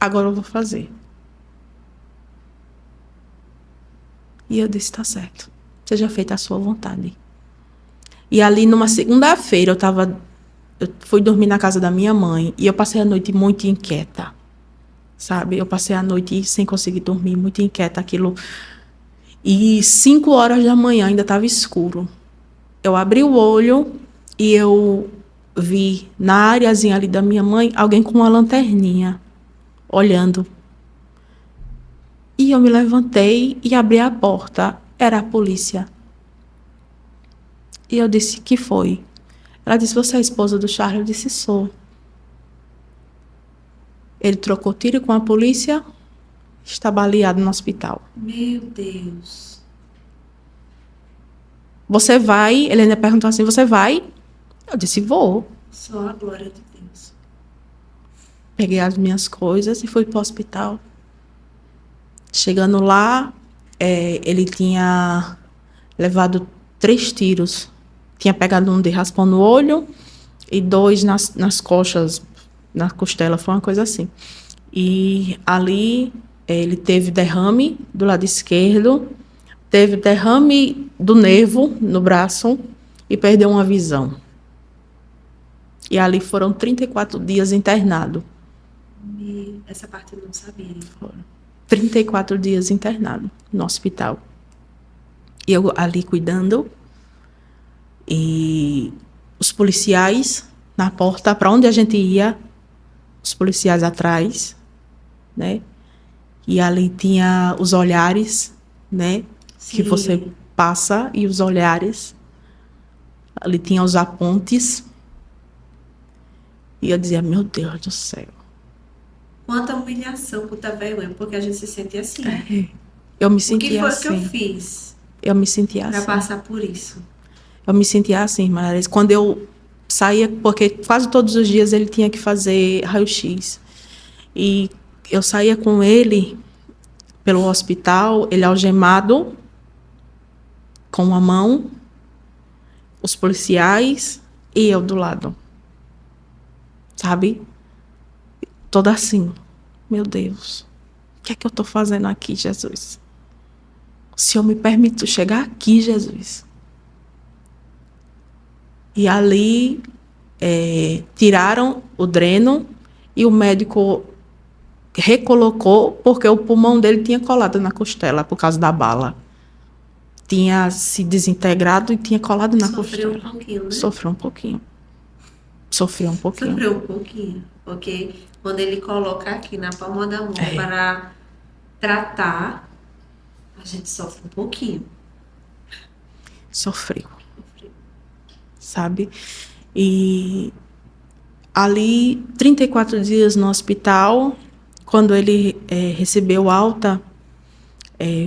Agora eu vou fazer. E eu disse, tá certo. Seja feita a sua vontade. E ali numa segunda-feira eu fui dormir na casa da minha mãe e eu passei a noite muito inquieta. Sabe? Eu passei a noite sem conseguir dormir, muito inquieta, aquilo. E 5 horas da manhã ainda estava escuro. Eu abri o olho e eu vi na areazinha ali da minha mãe alguém com uma lanterninha olhando. E eu me levantei e abri a porta. Era a polícia. E eu disse, que foi? Ela disse, você é a esposa do Charles? Eu disse, sou. Ele trocou tiro com a polícia, está baleado no hospital. Meu Deus. Você vai? Ele ainda perguntou assim, você vai? Eu disse, vou. Só a glória de Deus. Peguei as minhas coisas e fui para o hospital. Chegando lá, ele tinha levado 3 tiros. Tinha pegado um de raspão no olho e 2 nas coxas, na costela, foi uma coisa assim. E ali ele teve derrame do lado esquerdo, teve derrame do nervo no braço e perdeu uma visão. E ali foram 34 dias internado. Essa parte eu não sabia. Foram 34 dias internado no hospital. E eu ali cuidando. E os policiais na porta, para onde a gente ia, os policiais atrás, né? E ali tinha os olhares, né? Sim. Que você passa e os olhares. Ali tinha os apontes. E eu dizia, meu Deus do céu. Quanta humilhação, puta vergonha, porque a gente se sente assim. Eu me O que sentia foi assim. que eu fiz Eu me sentia para assim. passar por isso? Eu me sentia assim, Maria. Quando eu saía, porque quase todos os dias ele tinha que fazer raio-x. E eu saía com ele pelo hospital, ele algemado, com uma mão, os policiais e eu do lado. Sabe? Toda assim. Meu Deus. O que é que eu estou fazendo aqui, Jesus? O Senhor me permitiu chegar aqui, Jesus. E ali tiraram o dreno e o médico recolocou porque o pulmão dele tinha colado na costela por causa da bala. Tinha se desintegrado e tinha colado na costela. Sofreu um pouquinho, né? Sofreu um pouquinho. Sofreu um pouquinho. Porque quando ele coloca aqui na palma da mão para tratar, A gente sofre um pouquinho. Sofreu, sabe? E ali, 34 dias no hospital, quando ele recebeu alta,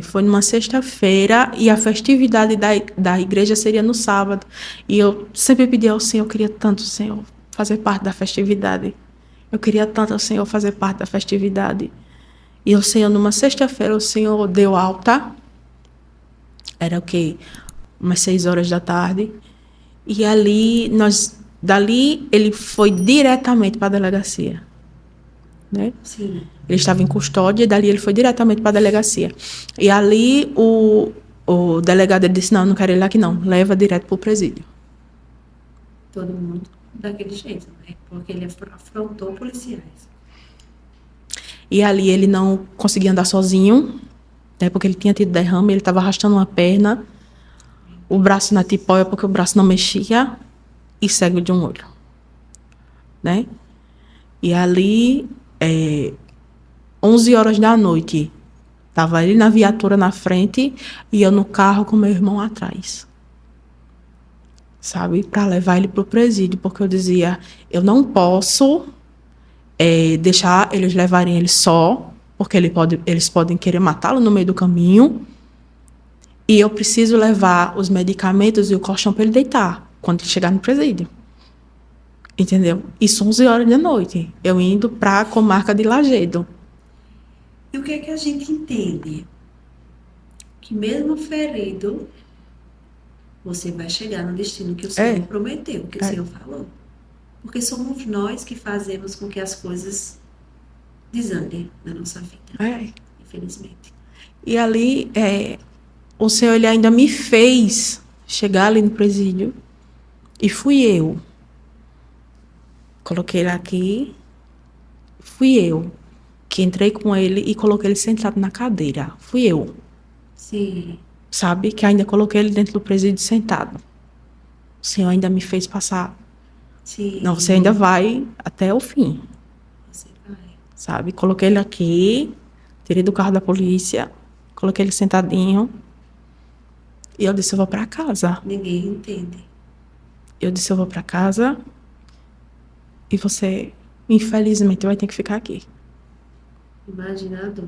foi numa sexta-feira e a festividade da igreja seria no sábado. E eu sempre pedi ao Senhor, eu queria tanto, Senhor, fazer parte da festividade. Eu queria tanto, Senhor, fazer parte da festividade. E o Senhor, numa sexta-feira, o Senhor deu alta. Era o quê? Umas 6 horas da tarde. E dali, ele foi diretamente para a delegacia. Né? Sim. Ele estava em custódia e dali ele foi diretamente para a delegacia. E ali o delegado ele disse, não, não quero ele aqui não, leva direto para o presídio. Todo mundo daquele jeito, né? Porque ele afrontou policiais. E ali ele não conseguia andar sozinho, né? Porque ele tinha tido derrame, ele estava arrastando uma perna, o braço na tipóia porque o braço não mexia e cego de um olho. Né? E ali, 11 horas da noite, estava ele na viatura na frente e eu no carro com meu irmão atrás. Sabe? Para levar ele para o presídio, porque eu dizia, eu não posso deixar eles levarem ele só, porque eles podem querer matá-lo no meio do caminho, e eu preciso levar os medicamentos e o colchão para ele deitar, quando ele chegar no presídio. Entendeu? Isso 11 horas da noite, eu indo para a comarca de Lajedo. E o que é que a gente entende? Que mesmo ferido, você vai chegar no destino que o Senhor prometeu, que o Senhor falou. Porque somos nós que fazemos com que as coisas desandem na nossa vida, infelizmente. E ali, o Senhor ele ainda me fez chegar ali no presídio, e fui eu. Coloquei ele aqui, fui eu que entrei com ele e coloquei ele sentado na cadeira. Fui eu. Sim. Sabe? Que ainda coloquei ele dentro do presídio sentado. O Senhor ainda me fez passar. Sim. Não, você ainda vai até o fim. Você vai. Sabe? Coloquei ele aqui, tirei do carro da polícia, coloquei ele sentadinho. E eu disse, eu vou para casa. Ninguém entende. Eu disse, eu vou para casa e você, infelizmente, vai ter que ficar aqui. Imagina a dor.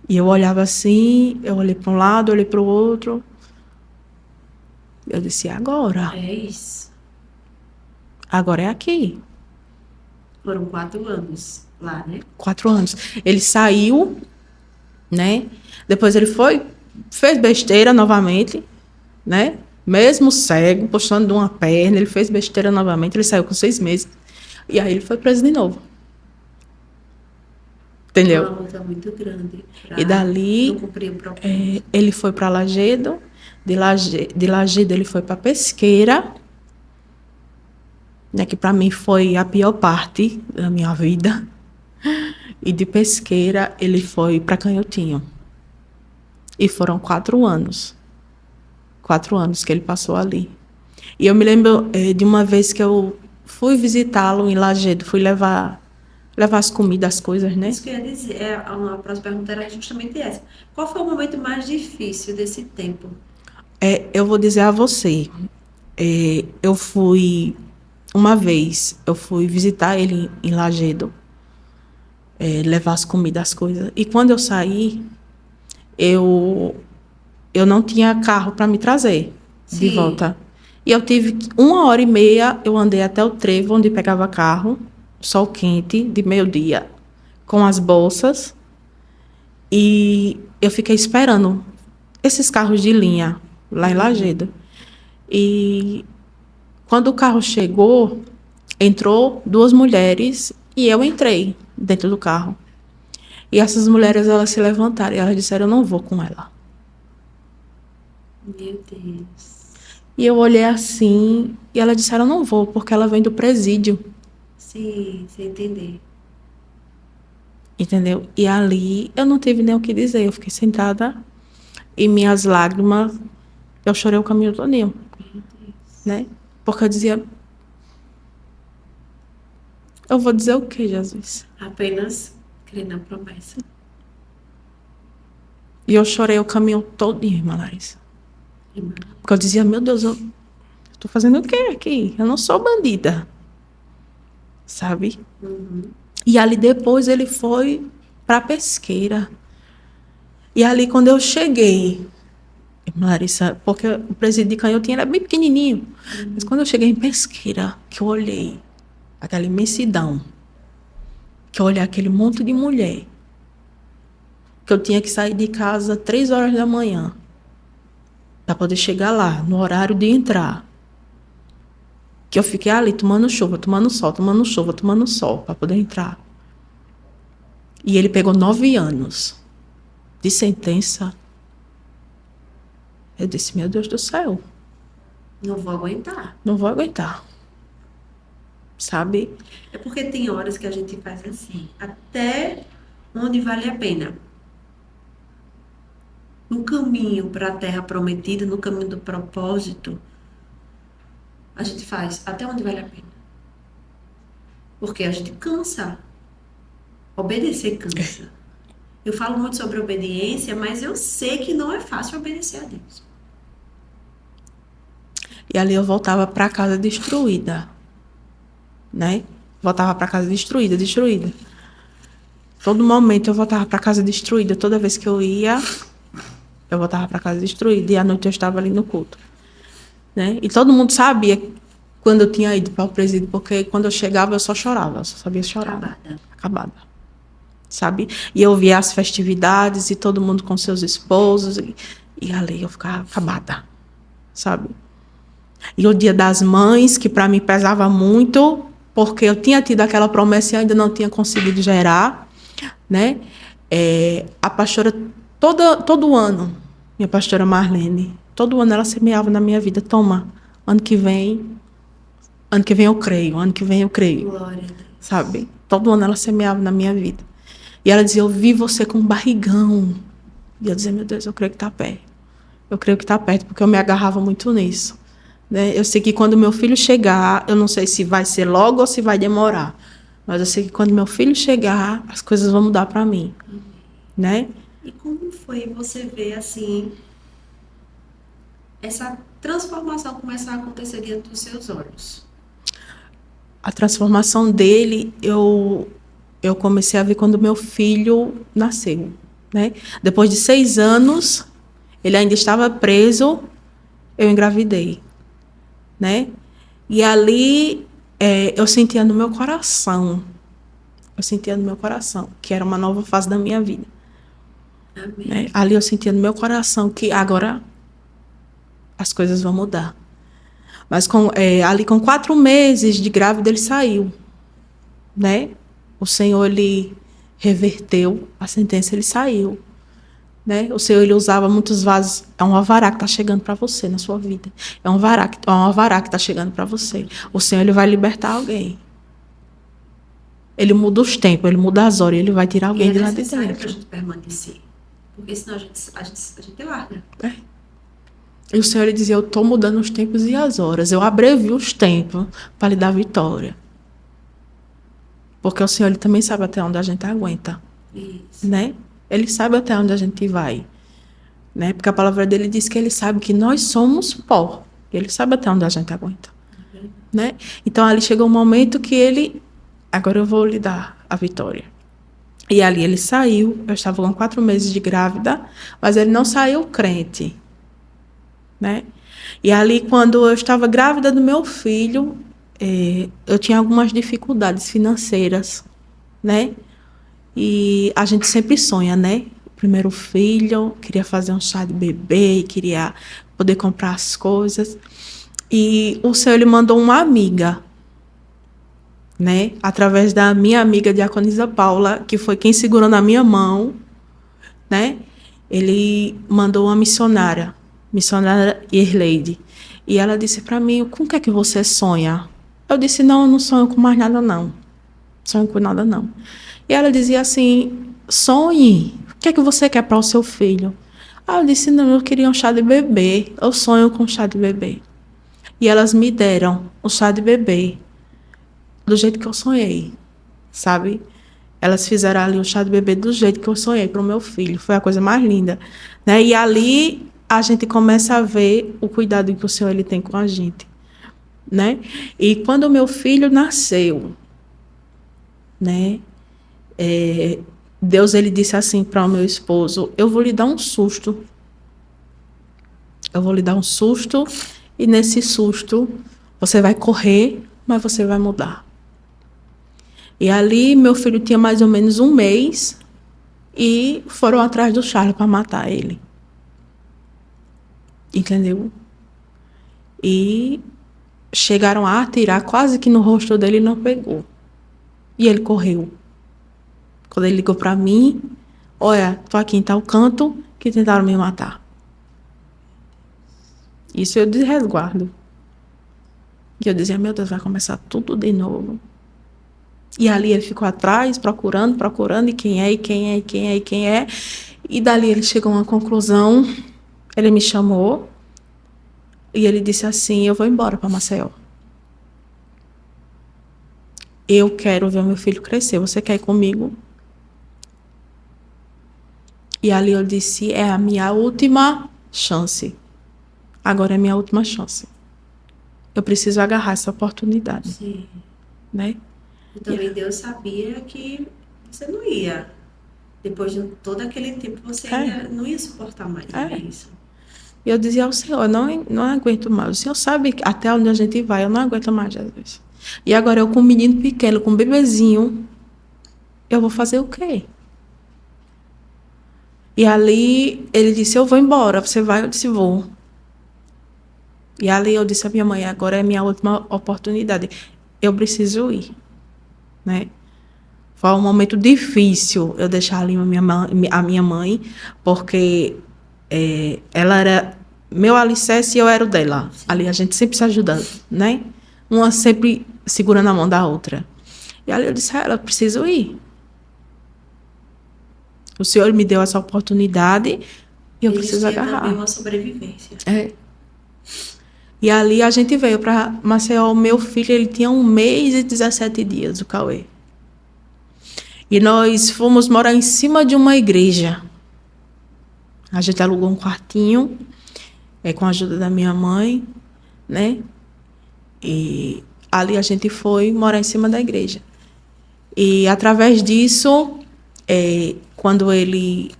E eu olhava assim, eu olhei para um lado, olhei para o outro. Eu disse, agora? É isso. Agora é aqui. Foram 4 anos lá, né? 4 anos. Ele saiu, né? Depois ele fez besteira novamente, né? Mesmo cego, postando de uma perna, ele fez besteira novamente, ele saiu com 6 meses. E aí ele foi preso de novo. Entendeu? Uma luta muito grande. E dali, ele foi para Lajedo. De Lajedo ele foi para Pesqueira, né, que para mim foi a pior parte da minha vida. E de Pesqueira ele foi para Canhotinho. E foram 4 anos. 4 anos que ele passou ali. E eu me lembro de uma vez que eu fui visitá-lo em Lajedo, fui levar as comidas, as coisas, né? Isso que eu ia dizer, a próxima pergunta era justamente essa. Qual foi o momento mais difícil desse tempo? Eu vou dizer a você, eu fui, uma vez, eu fui visitar ele em Lajedo, levar as comidas, as coisas, e quando eu saí, eu não tinha carro para me trazer de volta. E eu tive 1h30, eu andei até o trevo onde pegava carro, sol quente, de meio-dia, com as bolsas, e eu fiquei esperando esses carros de linha, lá em Lajedo. E quando o carro chegou, entrou 2 mulheres e eu entrei dentro do carro. E essas mulheres, elas se levantaram e elas disseram, eu não vou com ela. Meu Deus. E eu olhei assim, e elas disseram, eu não vou, porque ela vem do presídio. Sim, sem entender. Entendeu? E ali, eu não tive nem o que dizer. Eu fiquei sentada e minhas lágrimas, eu chorei o caminho todinho. Né? Porque eu dizia, eu vou dizer o que, Jesus? Apenas crer na promessa. E eu chorei o caminho todo, irmã Larissa. Porque eu dizia, meu Deus, eu tô fazendo o quê aqui? Eu não sou bandida. Sabe? E ali depois ele foi para Pesqueira. E ali quando eu cheguei, Larissa, porque o presídio de Canhotinha era bem pequenininho. Mas quando eu cheguei em Pesqueira, que eu olhei aquela imensidão, que eu olhei aquele monte de mulher, que eu tinha que sair de casa 3 horas da manhã para poder chegar lá, no horário de entrar. Que eu fiquei ali tomando chuva, tomando sol, tomando chuva, tomando sol, para poder entrar. E ele pegou 9 anos de sentença. Eu disse, meu Deus do céu. Não vou aguentar. Não vou aguentar. Sabe? É porque tem horas que a gente faz assim, até onde vale a pena. No caminho para a terra prometida, no caminho do propósito, a gente faz até onde vale a pena. Porque a gente cansa. Obedecer cansa. Eu falo muito sobre obediência, mas eu sei que não é fácil obedecer a Deus. E ali eu voltava para casa destruída. Né? Voltava para casa destruída. Todo momento eu voltava para casa destruída. Toda vez que eu ia, eu voltava para casa destruída. E à noite eu estava ali no culto. Né? E todo mundo sabia quando eu tinha ido para o presídio, porque quando eu chegava eu só chorava. Eu só sabia chorar. Acabada. Sabe? E eu via as festividades e todo mundo com seus esposos. E ali eu ficava acabada. Sabe? E o Dia das Mães, que para mim pesava muito, porque eu tinha tido aquela promessa e ainda não tinha conseguido gerar, né? A pastora, todo ano, minha pastora Marlene, todo ano ela semeava na minha vida, toma, ano que vem eu creio, Glória a Deus. Sabe? Todo ano ela semeava na minha vida. E ela dizia, eu vi você com um barrigão. E eu dizia, meu Deus, eu creio que está perto. Eu creio que está perto, porque eu me agarrava muito nisso. Né? Eu sei que quando meu filho chegar, eu não sei se vai ser logo ou se vai demorar, mas eu sei que quando meu filho chegar, as coisas vão mudar para mim. Né? E como foi você ver assim, essa transformação começar a acontecer diante dos seus olhos? A transformação dele, eu comecei a ver quando meu filho nasceu. Né? Depois de 6 anos, ele ainda estava preso, eu engravidei. Né? E ali eu sentia no meu coração, que era uma nova fase da minha vida. Amém. Né? Ali eu sentia no meu coração que agora as coisas vão mudar. Mas ali com 4 meses de grávida ele saiu. Né? O Senhor, ele reverteu a sentença, ele saiu. Né? O Senhor, ele usava muitos vasos. É um alvará que está chegando para você na sua vida. É um alvará que está chegando para você. O Senhor, ele vai libertar alguém. Ele muda os tempos, ele muda as horas, ele vai tirar alguém de lá de dentro. É necessário para a gente permanecer. Porque senão a gente larga. E o Senhor, ele dizia, eu estou mudando os tempos e as horas. Eu abrevio os tempos para lhe dar vitória. Porque o Senhor, ele também sabe até onde a gente aguenta. Isso. Né? Ele sabe até onde a gente vai. Né? Porque a palavra dele diz que ele sabe que nós somos pó. Ele sabe até onde a gente aguenta. Né? Então, ali chegou um momento que ele... Agora eu vou lhe dar a vitória. E ali ele saiu. Eu estava com 4 meses de grávida. Mas ele não saiu crente. Né? E ali, quando eu estava grávida do meu filho, eu tinha algumas dificuldades financeiras. Né? E a gente sempre sonha, né? Primeiro filho, queria fazer um chá de bebê, queria poder comprar as coisas. E o Senhor, ele mandou uma amiga, né? Através da minha amiga Diaconisa Paula, que foi quem segurou na minha mão, né? Ele mandou uma missionária Irleide. E ela disse para mim, com o que é que você sonha? Eu disse, não, eu não sonho com mais nada, não. Sonho com nada, não. E ela dizia assim, sonhe, o que é que você quer para o seu filho? Eu disse, não, eu queria um chá de bebê, eu sonho com chá de bebê. E elas me deram um chá de bebê, do jeito que eu sonhei, sabe? Elas fizeram ali o chá de bebê do jeito que eu sonhei para o meu filho. Foi a coisa mais linda, né? E ali a gente começa a ver o cuidado que o Senhor ele tem com a gente, né? E quando o meu filho nasceu, né? Deus ele disse assim para o meu esposo: eu vou lhe dar um susto. Eu vou lhe dar um susto e nesse susto você vai correr, mas você vai mudar. E ali meu filho tinha mais ou menos 1 mês e foram atrás do Charles para matar ele. Entendeu? E chegaram a atirar quase que no rosto dele e não pegou. E ele correu. Quando ele ligou para mim: olha, tô aqui em tal canto que tentaram me matar. Isso eu de resguardo. E eu dizia: meu Deus, vai começar tudo de novo. E ali ele ficou atrás, procurando, e quem é. E dali ele chegou a uma conclusão. Ele me chamou e ele disse assim: eu vou embora para Maceió. Eu quero ver meu filho crescer. Você quer ir comigo? E ali eu disse: é a minha última chance. Agora é a minha última chance. Eu preciso agarrar essa oportunidade. Sim. Né? E também Deus sabia que você não ia. Depois de todo aquele tempo, você não ia suportar mais isso. E eu dizia ao Senhor: não aguento mais. O Senhor sabe que até onde a gente vai, eu não aguento mais, Jesus. E agora eu com um menino pequeno, com um bebezinho, eu vou fazer o quê? E ali ele disse: eu vou embora, você vai? Eu disse: vou. E ali eu disse à minha mãe: agora é a minha última oportunidade. Eu preciso ir. Né? Foi um momento difícil eu deixar ali a minha mãe, porque ela era meu alicerce e eu era o dela. Sim. Ali a gente sempre se ajudando, né? Uma sempre segurando a mão da outra. E ali eu disse a ela: eu preciso ir. O Senhor me deu essa oportunidade e eu preciso agarrar. Também uma sobrevivência. E ali a gente veio para Maceió. O meu filho ele tinha 1 mês e 17 dias, o Cauê. E nós fomos morar em cima de uma igreja. A gente alugou um quartinho, com a ajuda da minha mãe, né? E ali a gente foi morar em cima da igreja. E através disso, quando ele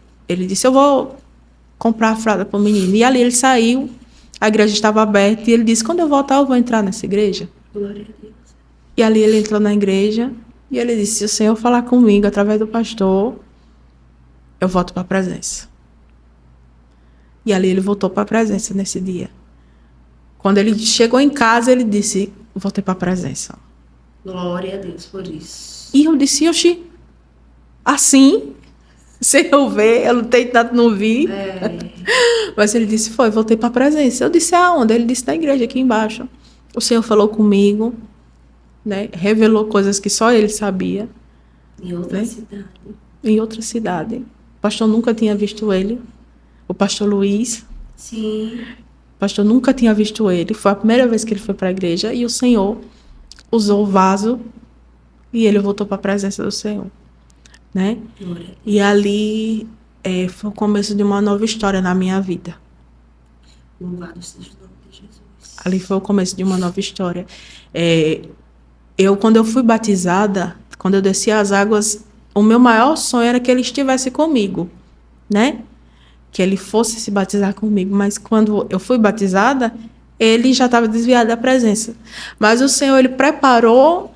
disse: eu vou comprar a fralda para o menino. E ali ele saiu, a igreja estava aberta, e ele disse: quando eu voltar, eu vou entrar nessa igreja. Glória a Deus. E ali ele entrou na igreja, e ele disse: se o Senhor falar comigo através do pastor, eu volto para a presença. E ali ele voltou para a presença nesse dia. Quando ele chegou em casa, ele disse: voltei para a presença. Glória a Deus por isso. E eu disse: oxi, assim, sem eu ver, eu lutei tanto, não vi. Mas ele disse: voltei para a presença. Eu disse: aonde? Ele disse: na igreja aqui embaixo. O Senhor falou comigo, né? Revelou coisas que só ele sabia. Em outra cidade. Em outra cidade. O pastor nunca tinha visto ele. O pastor Luiz. Sim. O pastor nunca tinha visto ele. Foi a primeira vez que ele foi para a igreja. E o Senhor usou o vaso e ele voltou para a presença do Senhor. Né? E ali foi o começo de uma nova história na minha vida. Louvado seja o nome de Jesus. Ali foi o começo de uma nova história. Quando eu fui batizada, quando eu desci as águas, o meu maior sonho era que ele estivesse comigo, né? Que ele fosse se batizar comigo. Mas quando eu fui batizada, ele já estava desviado da presença. Mas o Senhor, ele preparou,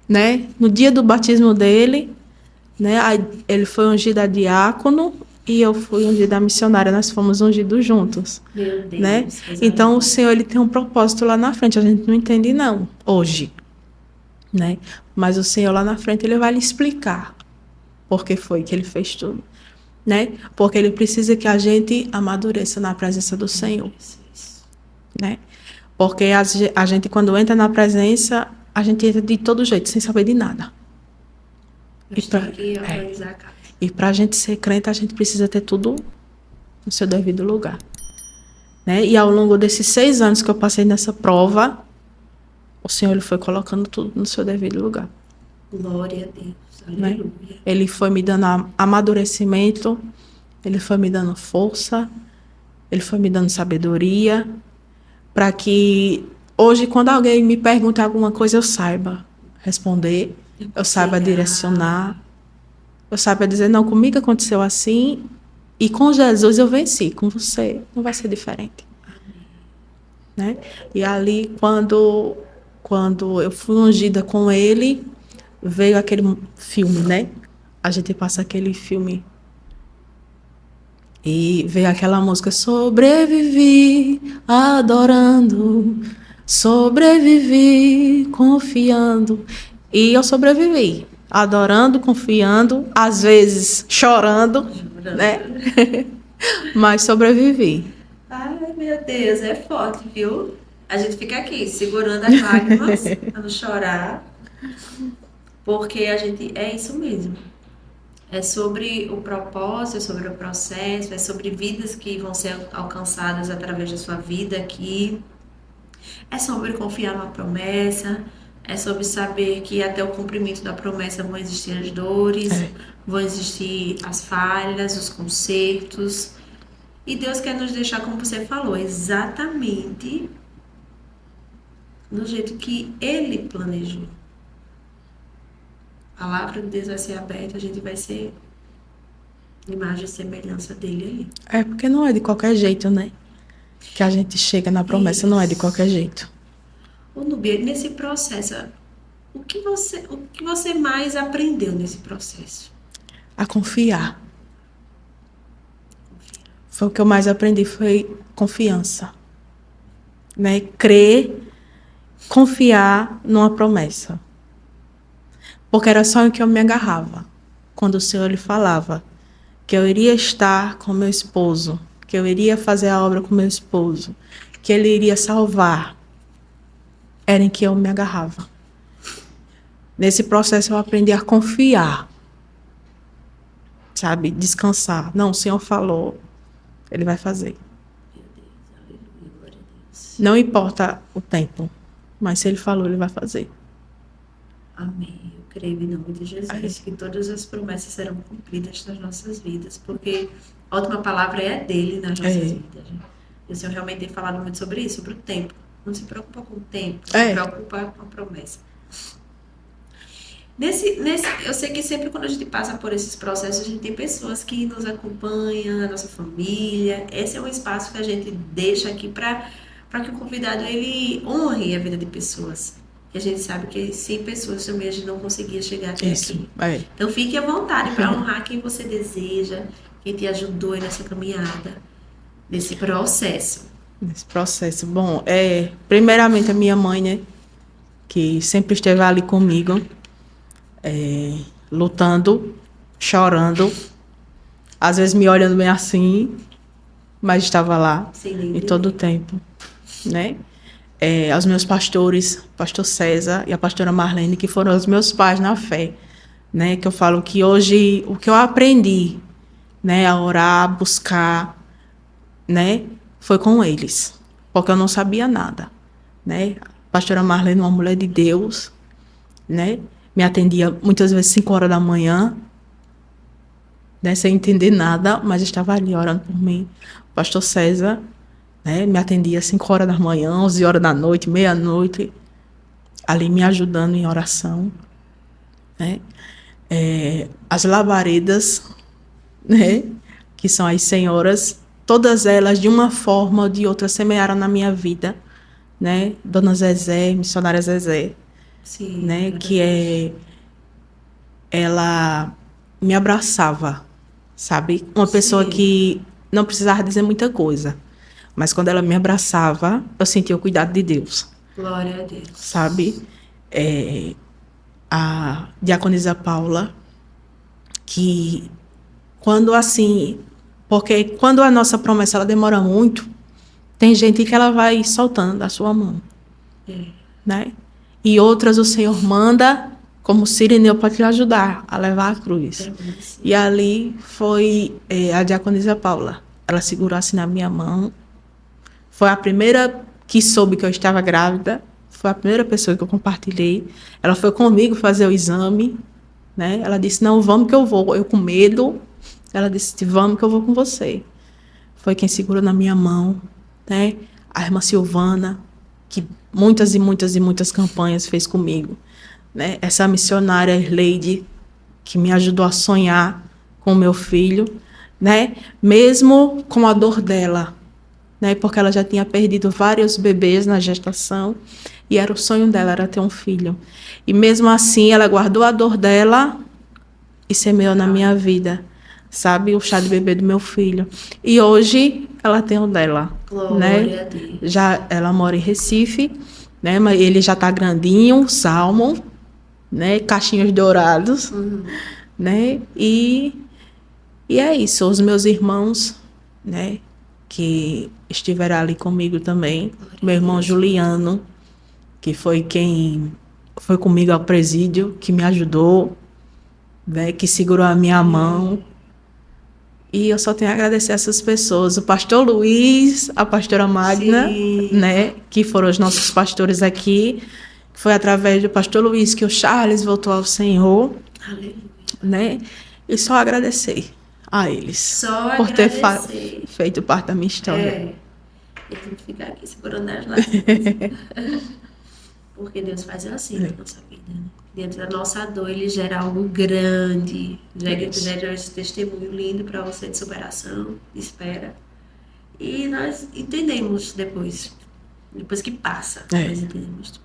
né? No dia do batismo dele, né? Ele foi ungido a diácono e eu fui ungida a missionária. Nós fomos ungidos juntos. Meu Deus. Né? Então, o Senhor, ele tem um propósito lá na frente. A gente não entende, não, hoje. Né? Mas o Senhor lá na frente, ele vai lhe explicar por que foi que ele fez tudo. Né? Porque ele precisa que a gente amadureça na presença do Senhor. Né? Porque a gente, quando entra na presença, a gente entra de todo jeito, sem saber de nada. E para a gente ser crente, a gente precisa ter tudo no seu devido lugar. Né? E ao longo desses 6 anos que eu passei nessa prova, o Senhor ele foi colocando tudo no seu devido lugar. Glória a Deus. né? Aleluia. Ele foi me dando amadurecimento, ele foi me dando força, ele foi me dando sabedoria, para que hoje, quando alguém me pergunta alguma coisa, eu saiba responder, eu saiba direcionar, eu saiba dizer, não, comigo aconteceu assim, e com Jesus eu venci, com você não vai ser diferente. Né? E ali, quando eu fui ungida com ele, veio aquele filme, né? A gente passa aquele filme e veio aquela música, sobrevivi adorando, sobrevivi confiando. E eu sobrevivi, adorando, confiando, às vezes chorando, né? Mas sobrevivi. Ai, meu Deus, é forte, viu? A gente fica aqui segurando as lágrimas para não chorar, porque a gente é isso mesmo. É sobre o propósito, é sobre o processo, é sobre vidas que vão ser alcançadas através da sua vida aqui. É sobre confiar numa promessa, é sobre saber que até o cumprimento da promessa vão existir as dores, vão existir as falhas, os consertos. E Deus quer nos deixar, como você falou, exatamente do jeito que Ele planejou. A palavra de Deus vai ser aberta, a gente vai ser imagem e semelhança dele ali. É porque não é de qualquer jeito, né? Que a gente chega na promessa, não é de qualquer jeito. Ô Nubia, nesse processo, o que você mais aprendeu nesse processo? A confiar. Foi o que eu mais aprendi, foi confiança. Né? Crer, confiar numa promessa. Porque era só em que eu me agarrava. Quando o Senhor lhe falava que eu iria estar com meu esposo, que eu iria fazer a obra com meu esposo, que ele iria salvar, era em que eu me agarrava. Nesse processo eu aprendi a confiar, sabe? Descansar. Não, o Senhor falou, Ele vai fazer. Não importa o tempo, mas se Ele falou, Ele vai fazer. Amém. Eu creio em nome de Jesus que todas as promessas serão cumpridas nas nossas vidas, porque a última palavra é dele nas nossas vidas. Né? E o Senhor realmente tem falado muito sobre isso, sobre o tempo. Não se preocupa com o tempo, se preocupa com a promessa. Eu sei que sempre quando a gente passa por esses processos, a gente tem pessoas que nos acompanham, a nossa família. Esse é um espaço que a gente deixa aqui para que o convidado ele honre a vida de pessoas. E a gente sabe que sem pessoas também a gente não conseguia chegar até aqui. Então fique à vontade para honrar quem você deseja, quem te ajudou nessa caminhada, nesse processo. Nesse processo. Bom, primeiramente a minha mãe, né? Que sempre esteve ali comigo, lutando, chorando, às vezes me olhando bem assim, mas estava lá em todo o tempo, né? Aos meus pastores, pastor César e a pastora Marlene, que foram os meus pais na fé, né? Que eu falo que hoje o que eu aprendi, né, a orar, a buscar, né, foi com eles, porque eu não sabia nada, né? A pastora Marlene, uma mulher de Deus, né? Me atendia muitas vezes 5 horas da manhã, né, sem entender nada, mas estava ali orando por mim. O pastor César, né, me atendia 5 horas da manhã, 11 horas da noite, meia-noite, ali me ajudando em oração. Né? As labaredas, né, que são as senhoras, todas elas, de uma forma ou de outra, semearam na minha vida. Né? Dona Zezé, missionária Zezé. Sim, né, que ela me abraçava, sabe? Uma pessoa que não precisava dizer muita coisa, mas quando ela me abraçava, eu sentia o cuidado de Deus. Glória a Deus. Sabe? A diaconisa Paula, que quando assim, porque quando a nossa promessa ela demora muito, tem gente que ela vai soltando da sua mão, né? E outras o Senhor manda como Cirineu para te ajudar a levar a cruz. E ali foi a diaconisa Paula. Ela segurou assim na minha mão. Foi a primeira que soube que eu estava grávida. Foi a primeira pessoa que eu compartilhei. Ela foi comigo fazer o exame, né? Ela disse, não, vamos que eu vou. Eu com medo, ela disse, vamos que eu vou com você. Foi quem segurou na minha mão, né? A irmã Silvana, que muitas e muitas e muitas campanhas fez comigo, né? Essa missionária Leide, que me ajudou a sonhar com o meu filho, né? Mesmo com a dor dela, né? Porque ela já tinha perdido vários bebês na gestação e era o sonho dela, era ter um filho. E mesmo assim, ela guardou a dor dela e semeou na minha vida, sabe? O chá de bebê do meu filho. E hoje ela tem o dela, Glória né? a Deus. Já ela mora em Recife, né? Mas ele já tá grandinho, Salmon, né? Cachinhos dourados, né? E é isso. Os meus irmãos, né? Que estiveram ali comigo também. Meu irmão Juliano, que foi quem foi comigo ao presídio, que me ajudou, né? Que segurou a minha mão. E eu só tenho a agradecer a essas pessoas. O pastor Luiz, a pastora Magna, Sim. né? Que foram os nossos pastores aqui. Foi através do pastor Luiz que o Charles voltou ao Senhor, Aleluia. né? E só agradecer a eles Só por ter agradecer. feito parte da minha história. É. Eu tenho que ficar aqui segurando as lágrimas. Porque Deus faz assim na nossa vida, né? Dentro da nossa dor, Ele gera algo grande. Gera esse testemunho lindo para você de superação, de espera. E nós entendemos depois que passa, nós entendemos tudo.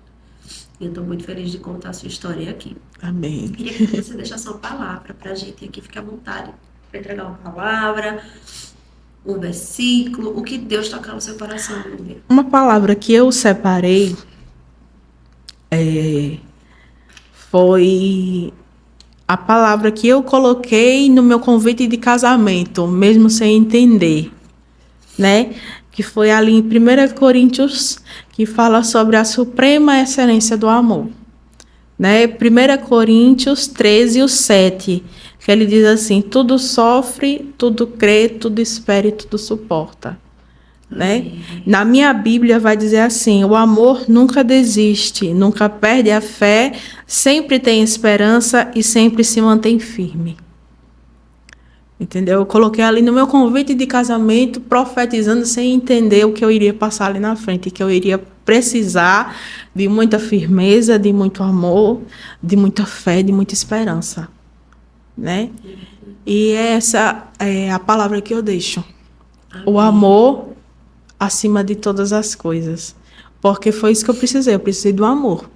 E eu estou muito feliz de contar a sua história aqui. Amém. Queria que você deixasse uma palavra para a gente aqui, fique à vontade para entregar uma palavra, um versículo, o que Deus tocar no seu coração, Lúlia. Uma palavra que eu separei foi a palavra que eu coloquei no meu convite de casamento, mesmo sem entender, né? Que foi ali em 1 Coríntios, que fala sobre a suprema excelência do amor, né? 1 Coríntios 13, o 7, que ele diz assim, tudo sofre, tudo crê, tudo espera e tudo suporta. Né? Na minha Bíblia vai dizer assim, o amor nunca desiste, nunca perde a fé, sempre tem esperança e sempre se mantém firme. Entendeu? Eu coloquei ali no meu convite de casamento, profetizando sem entender o que eu iria passar ali na frente, que eu iria precisar de muita firmeza, de muito amor, de muita fé, de muita esperança. Né? E essa é a palavra que eu deixo. Amém. O amor acima de todas as coisas. Porque foi isso que eu precisei. Eu precisei do amor.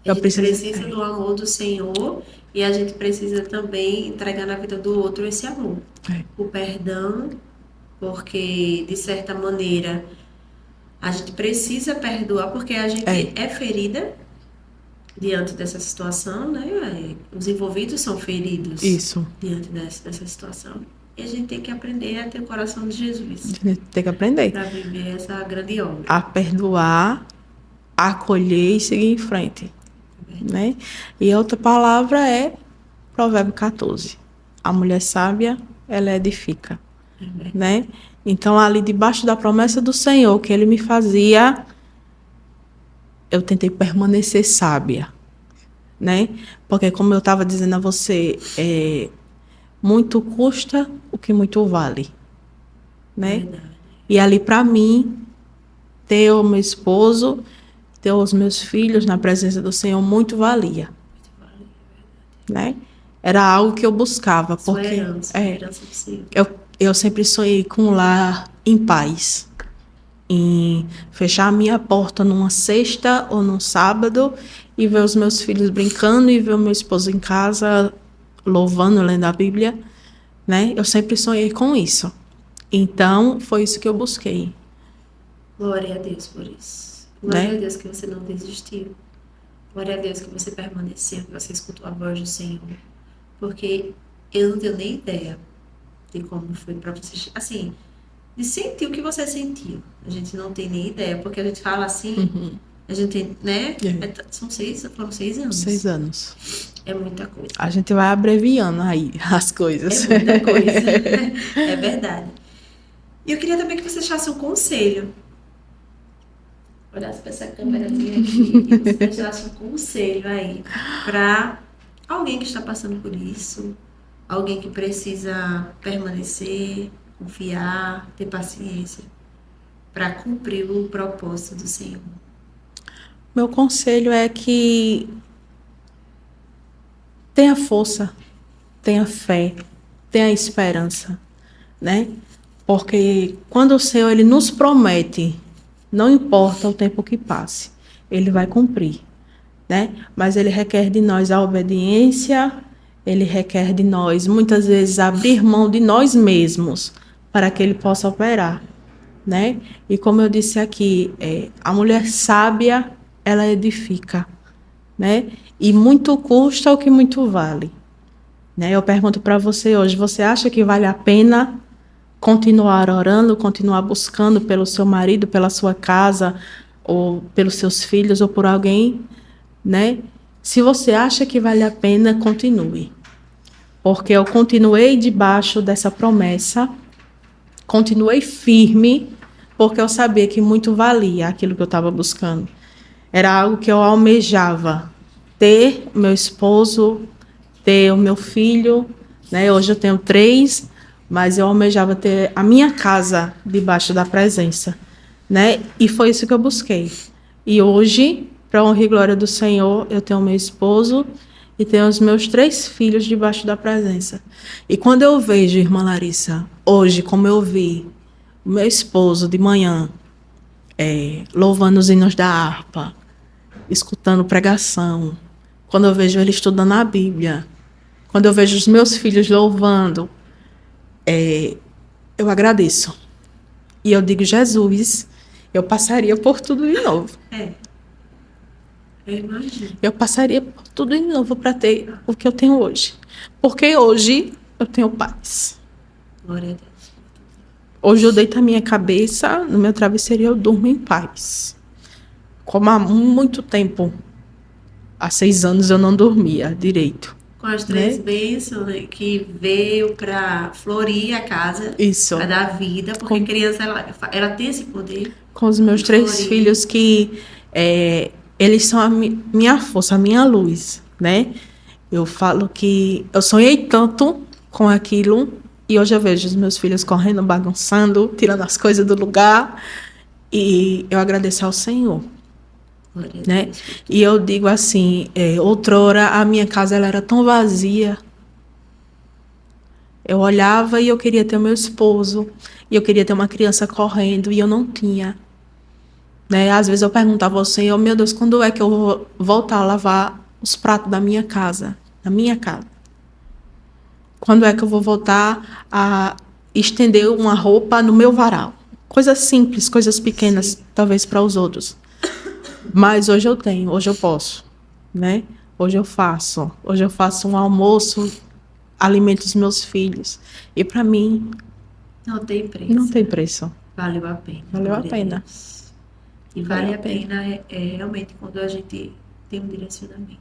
A gente precisa do amor do Senhor e a gente precisa também entregar na vida do outro esse amor. O perdão, porque, de certa maneira, a gente precisa perdoar porque a gente é ferida diante dessa situação, né? Os envolvidos são feridos diante dessa situação. E a gente tem que aprender a ter o coração de Jesus. A gente tem que aprender. Para viver essa grande obra. A perdoar, a acolher e seguir em frente. Né? E a outra palavra é Provérbio 14. A mulher sábia, ela edifica. Né? Então, ali debaixo da promessa do Senhor, que Ele me fazia, eu tentei permanecer sábia. Né? Porque, como eu estava dizendo a você, muito custa o que muito vale, né? E ali para mim ter o meu esposo, ter os meus filhos na presença do Senhor muito valia, né? Era algo que eu buscava porque eu sempre sonhei com um lar em paz, em fechar a minha porta numa sexta ou num sábado e ver os meus filhos brincando e ver o meu esposo em casa louvando, lendo a Bíblia, né? Eu sempre sonhei com isso. Então, foi isso que eu busquei. Glória a Deus por isso. Glória a Deus que você não desistiu. Glória a Deus que você permaneceu, que você escutou a voz do Senhor. Porque eu não tenho nem ideia de como foi para você, assim, de sentir o que você sentiu. A gente não tem nem ideia, porque a gente fala assim, a gente tem, né? Foram 6 anos. 6 anos. É muita coisa. A gente vai abreviando aí as coisas. É muita coisa. É verdade. E eu queria também que você deixasse um conselho. Olhasse para essa câmerazinha aqui e você deixasse um conselho aí para alguém que está passando por isso, alguém que precisa permanecer, confiar, ter paciência para cumprir o propósito do Senhor. Meu conselho é que tenha força, tenha fé, tenha esperança, né? Porque quando o Senhor ele nos promete, não importa o tempo que passe, ele vai cumprir, né? Mas ele requer de nós a obediência, ele requer de nós muitas vezes abrir mão de nós mesmos para que ele possa operar, né? E como eu disse aqui, a mulher sábia, ela edifica, né? E muito custa o que muito vale, né? Eu pergunto para você hoje, você acha que vale a pena continuar orando, continuar buscando pelo seu marido, pela sua casa, ou pelos seus filhos, ou por alguém, né? Se você acha que vale a pena, continue. Porque eu continuei debaixo dessa promessa, continuei firme, porque eu sabia que muito valia aquilo que eu estava buscando. Era algo que eu almejava, ter meu esposo, ter o meu filho, né? Hoje eu tenho 3, mas eu almejava ter a minha casa debaixo da presença, né? E foi isso que eu busquei. E hoje, para a honra e glória do Senhor, eu tenho meu esposo e tenho os meus 3 filhos debaixo da presença. E quando eu vejo, irmã Larissa, hoje, como eu vi o meu esposo de manhã, louvando os hinos da harpa, escutando pregação, quando eu vejo ele estudando a Bíblia, quando eu vejo os meus filhos louvando, eu agradeço. E eu digo, Jesus, eu passaria por tudo de novo. Eu imagino. Eu passaria por tudo de novo para ter o que eu tenho hoje. Porque hoje eu tenho paz. Glória a Deus. Hoje eu deito a minha cabeça no meu travesseiro e eu durmo em paz. Como há muito tempo, há 6 anos eu não dormia direito. Com as 3 né? bênçãos, né, que veio para florir a casa, Isso. para dar vida, porque criança ela tem esse poder. Com os meus 3 florir. filhos que eles são a minha força, a minha luz, né? Eu falo que eu sonhei tanto com aquilo e hoje eu vejo os meus filhos correndo, bagunçando, tirando as coisas do lugar e eu agradeço ao Senhor, né? E eu digo assim, outrora a minha casa ela era tão vazia. Eu olhava e eu queria ter o meu esposo e eu queria ter uma criança correndo e eu não tinha. Né? Às vezes eu perguntava ao Senhor, meu Deus, quando é que eu vou voltar a lavar os pratos da minha casa? Da minha casa. Quando é que eu vou voltar a estender uma roupa no meu varal? Coisas simples, coisas pequenas, sim, talvez para os outros. Mas hoje eu tenho, hoje eu posso. Né? Hoje eu faço um almoço, alimento os meus filhos. E para mim... Não tem preço. Não tem preço. Valeu a pena. Valeu a pena. E vale a pena realmente quando a gente tem um direcionamento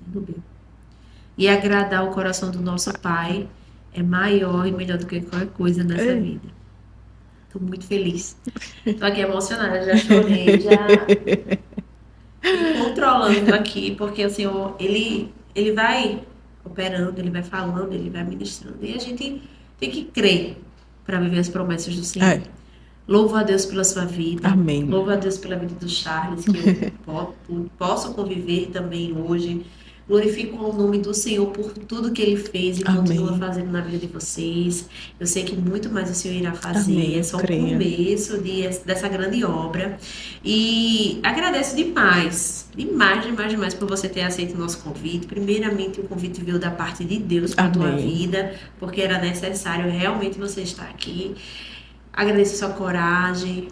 do bem. E agradar o coração do nosso Pai é maior e melhor do que qualquer coisa nessa vida. Estou muito feliz. Estou aqui emocionada, já chorei, já me controlando aqui, porque o Senhor, ele vai operando, ele vai falando, ele vai ministrando. E a gente tem que crer para viver as promessas do Senhor. Louvo a Deus pela sua vida. Amém. Louvo a Deus pela vida do Charles, que eu posso conviver também hoje. Glorifico o nome do Senhor por tudo que Ele fez e continua fazendo na vida de vocês. Eu sei que muito mais o Senhor irá fazer. Amém, é só o começo dessa grande obra. E agradeço demais por você ter aceito o nosso convite. Primeiramente, o convite veio da parte de Deus para a tua vida, porque era necessário realmente você estar aqui. Agradeço a sua coragem,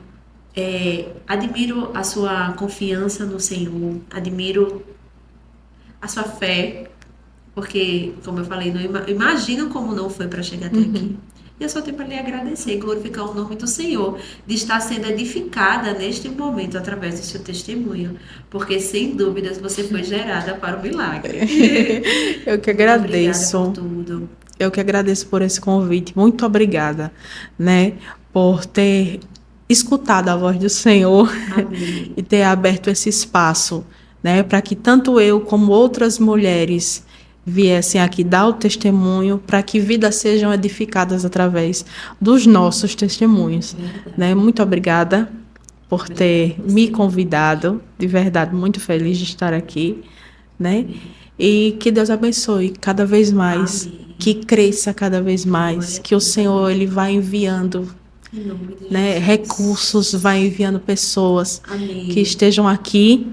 admiro a sua confiança no Senhor, admiro a sua fé, porque, como eu falei, não imagino como não foi para chegar até aqui. E eu só tenho para lhe agradecer e glorificar o nome do Senhor, de estar sendo edificada neste momento através do seu testemunho, porque sem dúvidas você foi gerada para o milagre. Eu que agradeço. Obrigada por tudo. Eu que agradeço por esse convite. Muito obrigada, né, por ter escutado a voz do Senhor. Amém. E ter aberto esse espaço, né, para que tanto eu como outras mulheres viessem aqui dar o testemunho para que vidas sejam edificadas através dos nossos testemunhos. Né? Muito obrigada por ter me convidado, de verdade, muito feliz de estar aqui, né? E que Deus abençoe cada vez mais, Amém. que cresça cada vez mais, que o Senhor ele vai enviando, Em nome de né, Jesus. recursos, vai enviando pessoas Amém. que estejam aqui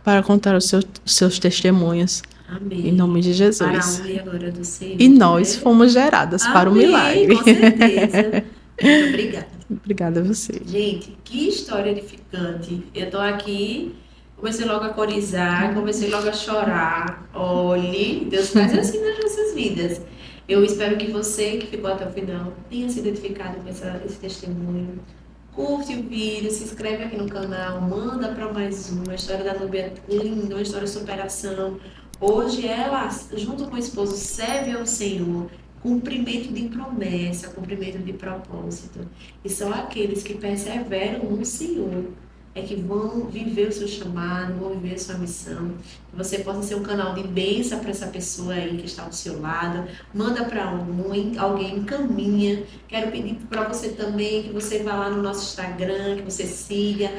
para contar os seus testemunhos. Amém. Em nome de Jesus. Para a honra e a glória do Senhor. E nós né? fomos geradas para o Amém, milagre. com certeza. Muito obrigada. Obrigada a você. Gente, que história edificante. Eu tô aqui, comecei logo a corizar, comecei logo a chorar. Olhe, Deus faz assim nas nossas vidas. Eu espero que você que ficou até o final tenha sido edificado com esse testemunho. Curte o vídeo, se inscreve aqui no canal, manda para mais uma. A história da Núbia é linda, uma história de superação. Hoje ela, junto com o esposo, serve ao Senhor. Cumprimento de promessa, cumprimento de propósito. E são aqueles que perseveram no Senhor é que vão viver o seu chamado, vão viver a sua missão. Que você possa ser um canal de bênção para essa pessoa aí que está ao seu lado. Manda para alguém, encaminha. Quero pedir para você também que você vá lá no nosso Instagram, que você siga,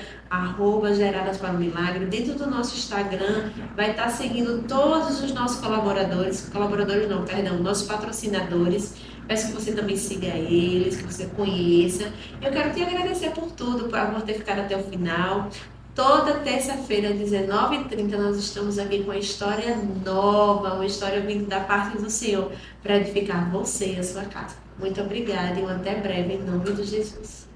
@Geradas para o Milagre. Dentro do nosso Instagram vai estar seguindo todos os nossos colaboradores não, perdão, nossos patrocinadores. Peço que você também siga eles, que você conheça. Eu quero te agradecer por tudo, por ter ficado até o final. Toda terça-feira, às 19h30, nós estamos aqui com uma história nova, uma história vindo da parte do Senhor, para edificar você e a sua casa. Muito obrigada e até breve, em nome de Jesus.